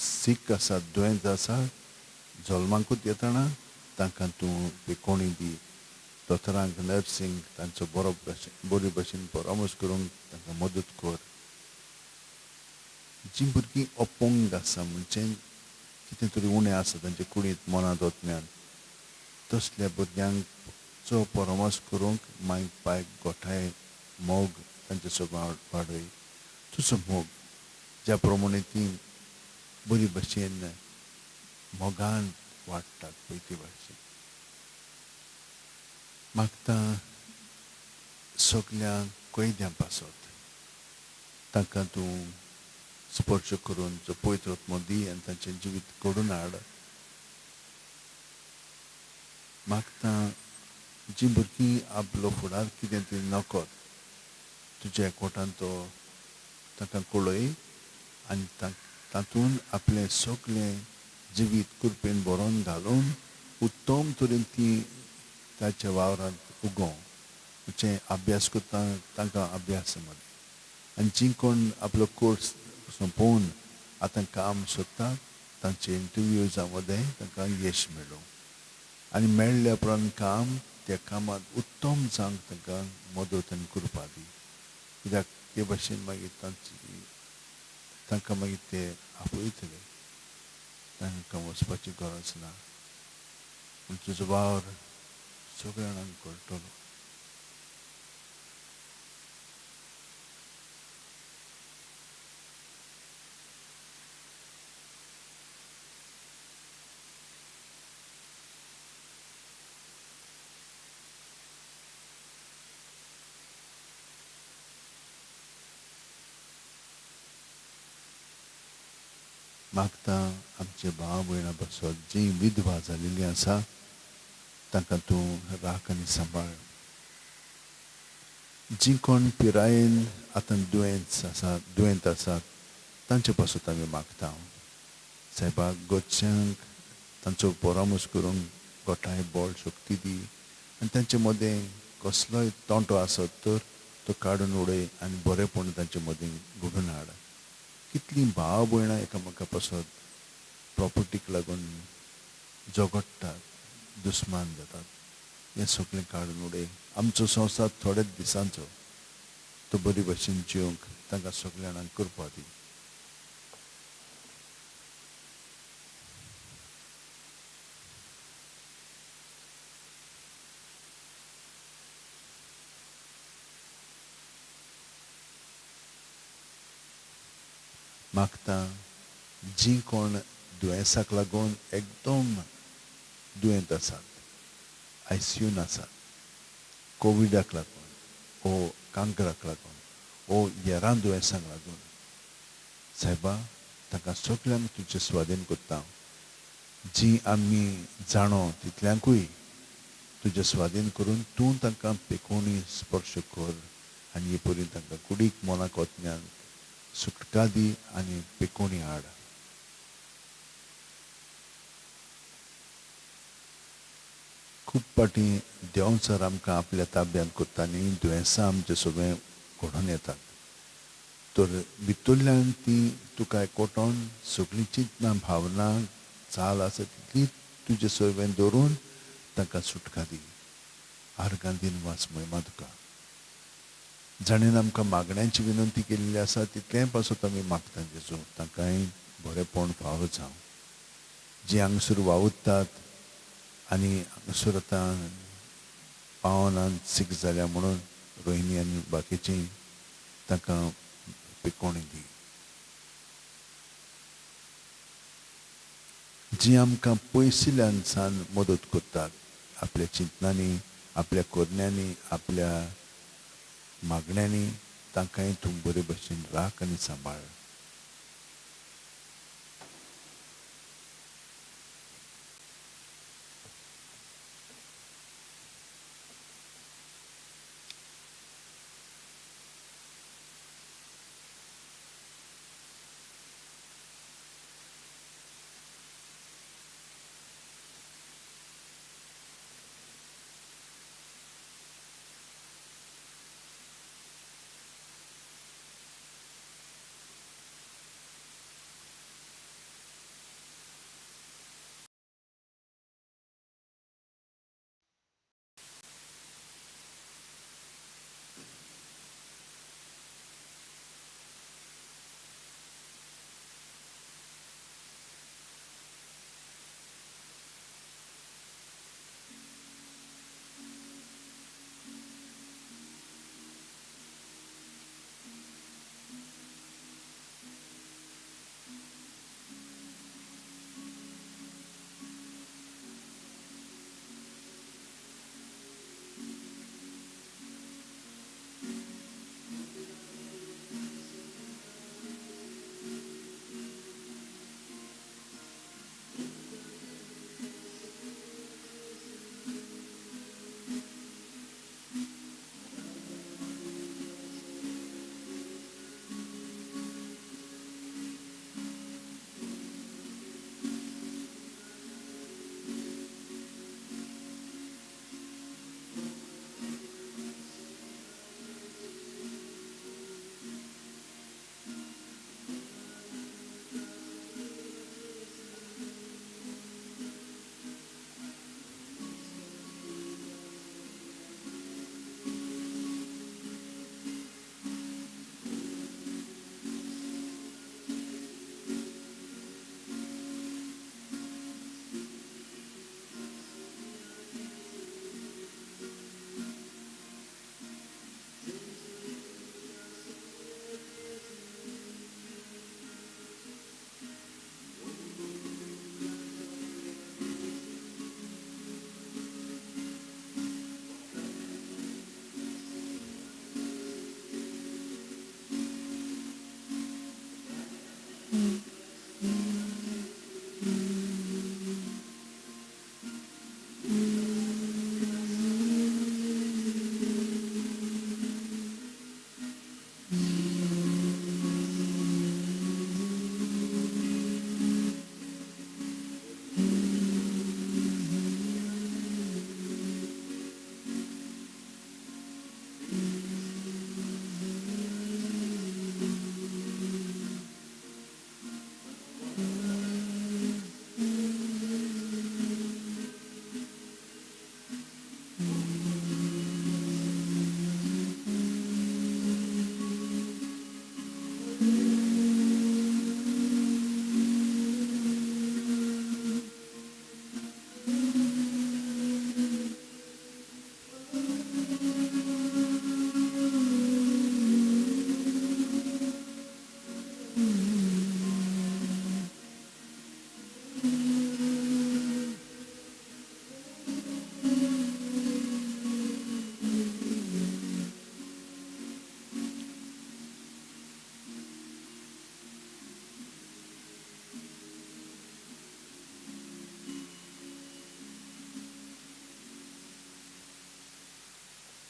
S2: सीक आसात दुयेंत आसात जल्माकूच येतना तांकां तूं पेकोणी दी दोतोरांक नर्सींक तांचो बरे भशेन परामर्श करूंक तांकां मदत कर जीं भुरगीं अपंग आसा म्हणजे कितें तरी उणें आसा तांचे कुडींत मनांत ओतम्यान तसल्या भुरग्यांचो परामर्श करूंक मांयक पायक गोठाय मोग तांचे सगळें वाडय तुजो मोग ज्या प्रमाणे तीं बरी भशेन मोगान वाडटात पळय ते भाशेन मागता सगळ्या कैद्यां पासत तांकां तूं स्पर्श करून जो पवित्र आत्मो दी आनी तांचें जिवीत घडोवन हाड मागता जीं भुरगीं आपलो फुडार कितें तरी नकत तुज्या एकवटान तो तांकां कळय आनी तातूंत आपलें सगळें जिवीत कृपेन बरोवन घालून उत्तम तरेन ती ताच्या वावरांत उगोवं जे अभ्यास करता तांकां अभ्यासा मदें आनी जीं कोण आपलो कोर्स संपोवन आतां काम सोदतात तांचे इंटरव्यूजा मदें तांकां यश मेळूं आनी मेळ्ळ्या उपरांत काम त्या कामांत उत्तम जावंक तांकां मदत आनी कृपा दी कित्याक ते भाशेन मागीर तांकां मागीर ते आपयतले तांकां वचपाची गरज ना पूण तुजो वावर सगळ्या जाणांक कळटलो मागता आमचे भाव भयणां पासत जीं विधवा जालेलीं आसा तांकां तूं राख आनी सांबाळ जीं कोण पिरायेन आतां दुयेंत आसात तांचे पासत आमी मागता सायबाक गोडच्यांक तांचो परामर्श करूंक गोठाय बळ शक्ती दी आनी तांचे मदें कसलोय तोंटो आसत तर तो काडून उडय आनी बरेपण तांचे मदीं घडून हाड. कितलीं भाव भयणां एकामेका पासत प्रॉपर्टीक लागून झगडटात, दुस्मान जातात. हें सगळें काडून उडय. आमचो संवसार थोड्याच दिसांचो, तो बरे भशेन जिवंक तांकां सगळ्या जाणांक करपा दी. मागता जीं कोण दुयेंसाक लागून एकदम दुयेंत आसात, ICUन आसात, कोविडाक लागून ओ कांकराक लागून ओ हेरां दुयेंसांक लागून, सायबा तांकां सगल्यांक तुजें स्वाधीन कोत्ता. जीं आमी जाणो तितल्यांकूय तुजें स्वाधीन करून तूं तांकां पेखोवणी स्पर्श कर आनी हे परी तांकां कुडीक मोनाक वतन्यान सुटका दी आनी पेखोवणी हाड. खूब पाटी देव सर आमकां आपल्या ताब्यांत कोत्ता आनी दुयेंसां आमचें सगळें घडोवन येतात. तर भितरल्यान ती तुका एकवटोन सगळीं चिंतनां भावना चाल आसा तितली तुजे सर्वेन दवरून तांकां सुटका दी. आर्गां दिन वास महिमा तुका. जाणेन आमकां मागण्यांची विनंती केल्ली आसा तितलें पासत आमी मागता जेजू तांकांय बरेपण फावो जावं. जीं हांगसर वावुरतात आनी हांगसर आतां पावनान सीक जाल्या म्हणून रोहिणी आनी बाकीचीं तांकां पेखोवणी दी. जीं आमकां पयसुल्ल्यान सान मदत करतात आपल्या चिंतनांनी, आपल्या कोरण्यांनी, आपल्या मागण्यांनी, तांकांय तूं बरे भशेन राख आनी सांबाळ.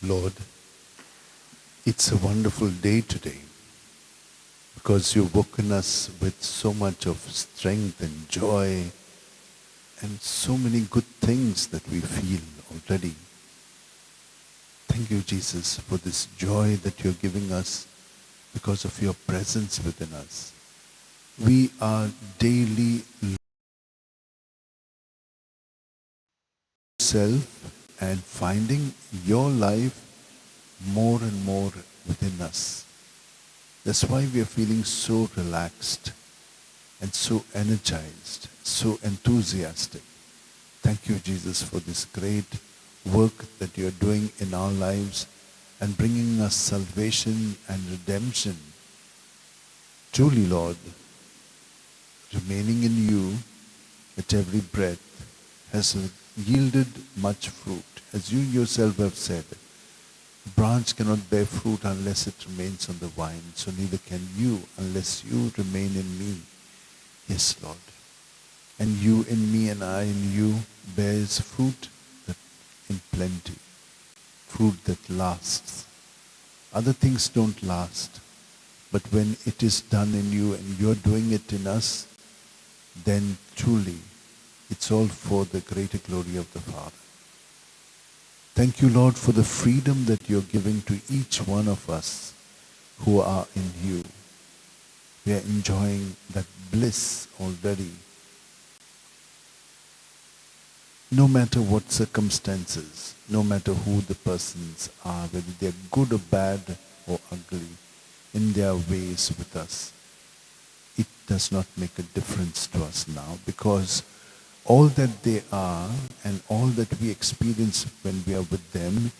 S2: Lord, it's a wonderful day today because you've woken us with so much of strength and joy and so many good things that we feel already. Thank you, Jesus, for this joy that you're giving us because of your presence within us. We are daily self and finding your life more and more within us. That's why we are feeling so relaxed and so energized, so enthusiastic. Thank you, Jesus, for this great work that you are doing in our lives and bringing us salvation and redemption. Truly, Lord, remaining in you at every breath has yielded much fruit. As you yourself have said, a branch cannot bear fruit unless it remains on the vine, so neither can you unless you remain in me. Yes, Lord. And you in me and I in you bears fruit that in plenty, fruit that lasts. Other things don't last, but when it is done in you and you're doing it in us, then truly it's all for the greater glory of the Father. Thank you, Lord, for the freedom that you're giving to each one of us who are in you. We are enjoying that bliss already. No matter what circumstances, no matter who the persons are, whether they're good or bad or ugly, in their ways with us, it does not make a difference to us now, because all that they are and all that we experience when we are with them,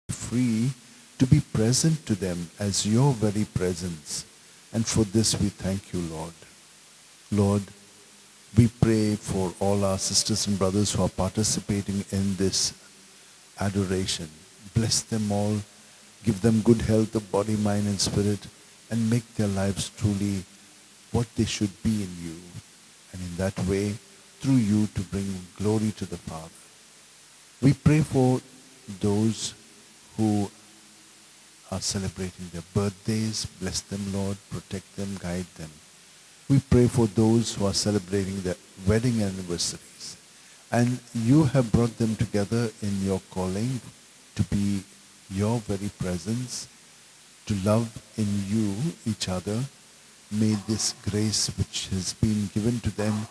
S2: free to be present to them as your very presence. And for this we thank you, Lord. Lord, we pray for all our sisters and brothers who are participating in this adoration. Bless them all, give them good health of body, mind and spirit, and make their lives truly what they should be in you, and in that way, through you, to bring glory to the Father. We pray for those who are celebrating their birthdays. Bless them, Lord, protect them, guide them. We pray for those who are celebrating their wedding anniversaries, and you have brought them together in your calling to be your very presence, to love in you each other. May this grace which has been given to them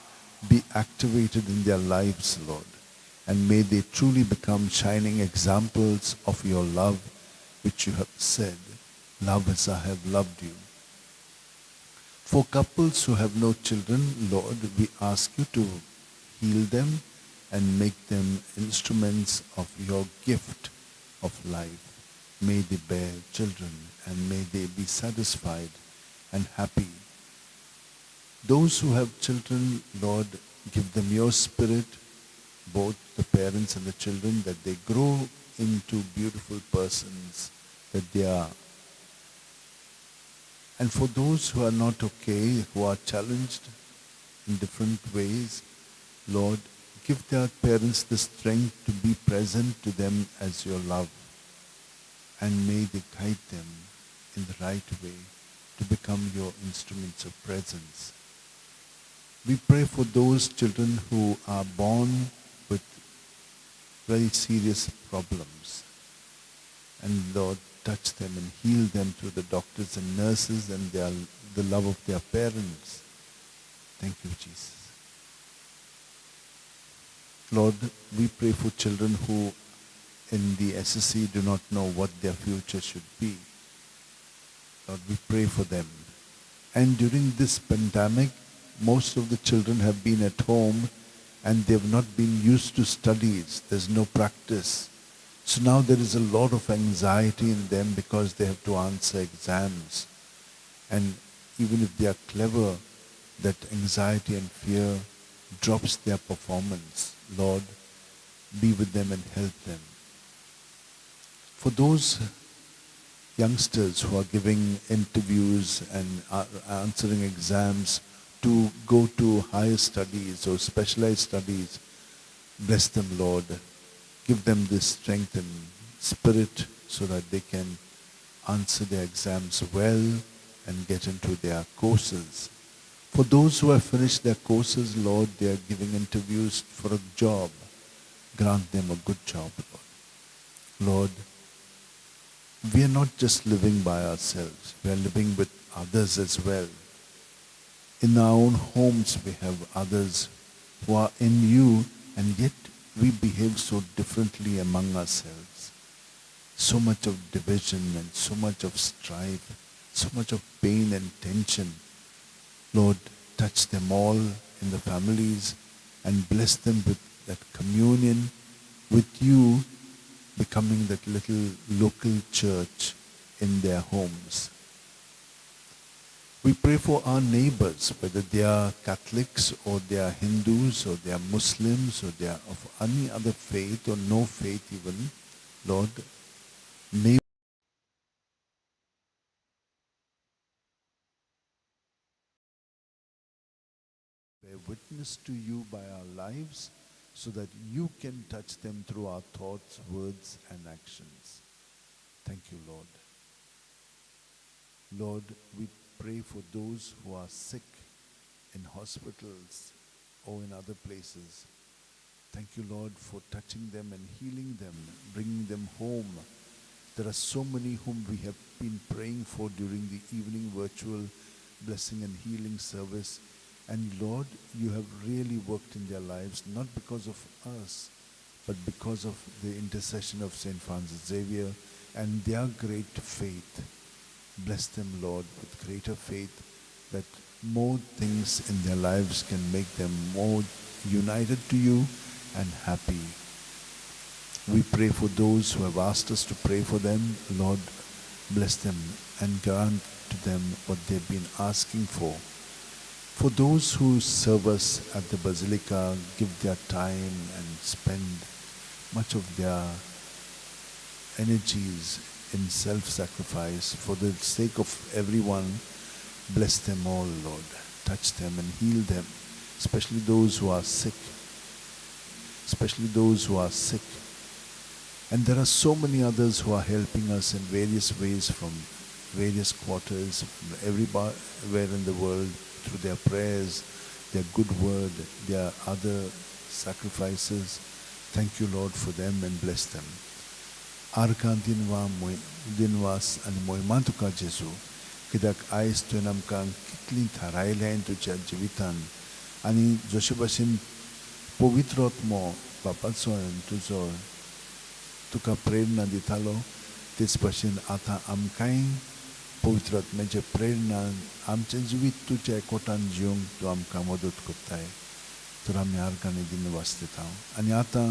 S2: be activated in their lives, Lord. And may they truly become shining examples of your love, which you have said, love as I have loved you. For couples who have no children, Lord, we ask you to heal them and make them instruments of your gift of life. May they bear children and may they be satisfied and happy. Those who have children, Lord, give them your spirit, both the parents and the children, that they grow into beautiful persons that they are. And for those who are not okay, who are challenged in different ways, Lord, give their parents the strength to be present to them as your love. And may they guide them in the right way to become your instruments of presence. We pray for those children who are born with very serious problems. And Lord, touch them and heal them through the doctors and nurses and the love of their parents. Thank you, Jesus. Lord, we pray for children who in the SSC do not know what their future should be. Lord, we pray for them. And during this pandemic, most of the children have been at home and they have not been used to studies. There's no practice. So now there is a lot of anxiety in them because they have to answer exams. And even if they are clever, that anxiety and fear drops their performance. Lord, be with them and help them. For those youngsters who are giving interviews and are answering exams to go to higher studies or specialized studies, Bless them, Lord. Give them this strength and spirit so that they can answer their exams well and get into their courses. For those who have finished their courses, Lord, they are giving interviews for a job. Grant them a good job, Lord. Lord, we are not just living by ourselves. We are living with others as well. In our own homes, we have others who are in you, and yet we behave so differently among ourselves. So much of division and so much of strife, so much of pain and tension. Lord, touch them all in the families and bless them with that communion with you, becoming that little local church in their homes. We pray for our neighbors, whether they are Catholics or they are Hindus or they are Muslims or they are of any other faith or no faith even. Lord, may bear witness to you by our lives so that you can touch them through our thoughts, words and actions. Thank you, Lord. Lord, we pray for those who are sick in hospitals or in other places. Thank you, Lord, for touching them and healing them, bringing them home. There are so many whom we have been praying for during the evening virtual blessing and healing service. And Lord, you have really worked in their lives, not because of us, but because of the intercession of St. Francis Xavier and their great faith. Bless them, Lord, with greater faith that more things in their lives can make them more united to you and happy. We pray for those who have asked us to pray for them. Lord, bless them and grant to them what they've been asking for. For those who serve us at the Basilica, give their time and spend much of their energies in self-sacrifice for the sake of everyone, bless them all, Lord. Touch them and heal them, especially those who are sick. Especially those who are sick. And there are so many others who are helping us in various ways from various quarters, from everywhere in the world, through their prayers, their good word, their other sacrifices. Thank you, Lord, for them and bless them. Arkan dinwas ani moiman tuka Jesu, kidak ais tuenam kang kitli tharailain tuja jivitan, ani Joshubasin Povitr mo Bhozonn tuzo tuka prerna ditalo, tispasin ata amkain Povitr म्हणजे प्रेरणा आमचे जीवित तुझ्या कोटान जिवंक तूं आमकां मदत करताय तर आमी आर्गांनी दिन वाचता आनी आतां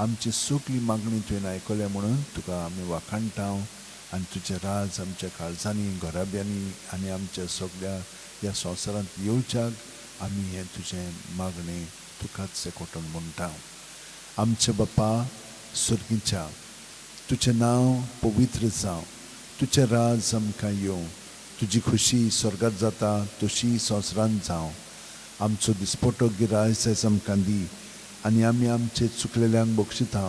S2: आमची सगळी मागणी तुवें आयकल्या म्हणून तुका आमी वाखाणटा आनी तुजें राज आमच्या काळजांनी घराब्यांनी आनी आमच्या सगळ्या ह्या संवसारांत येवच्याक आमी हें तुजें मागणें तुकाच कोटून म्हणटा. आमचे बापा सुर्गीच्या तुजें नांव पवित्र जावं, तुझे राज आमकां येवं, तुजी खुशी स्वर्गांत जाता तशी संवसारांत जावं. आमचो दिसपटो गिरायस आयज आमकां दी आनी आमी आमचे चुकलेल्यांक बक्षिता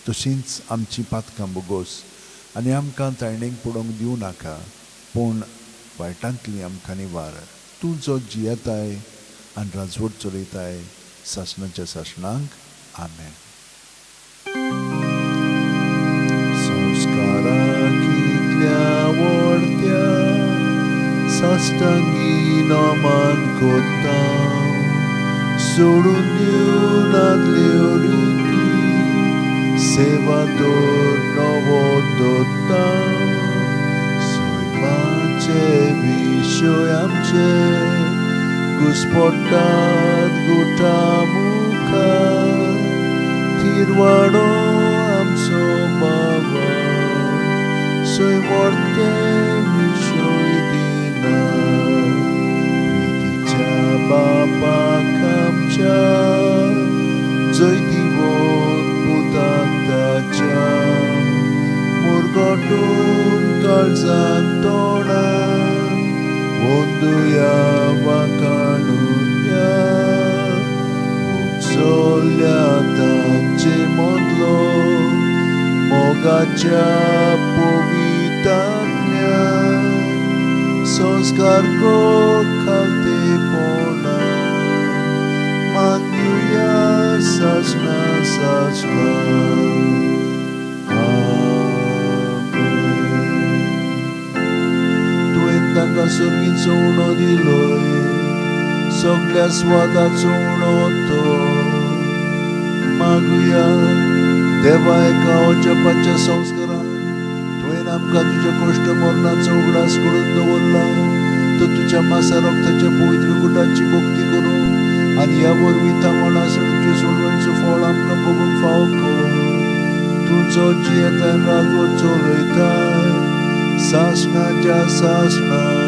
S2: तशींच आमची पातकां बोगोस आनी आमकां ताळणेक पडोवंक दिवं नाका पूण वायटांतली आमकां निवार. तूं जो जियेताय आनी राजवट चलयताय सासणाच्या सासणांक. आमेन. Wartia sastangi naman kotao sorun diunat leoriti sevador novodotao soy mace vishoyamce guspodat gutamuka tirwado amso baba soy morte mi soy dina viticha baba kamcha joy divon putantacha murgotun kalzantona bonduya vakanunya so सोडल्या तांचे मदलो मोगाच्या पवित्रात्म्यान संस्कार कर खालतेपणा मान्युया सासना सासना तांकां सुर्गीचो उणो दिलोय सगळ्या स्वादाचो उणो तो मागुया देवा एका जपाच्या संस्कारान तुवें आमकां तुज्या कश्ट मरणाचो उगडास करून दवरला तो तुज्या मासा रक्ताच्या पवित्र गुटाची भक्ती करूं आनी ह्या वरवीं थामण आसणेच्यो सोडवणेचो फळ आमकां भोगूंक फावो कर तुजो जियेतान राजवट चलयताय सासणाच्या सासणा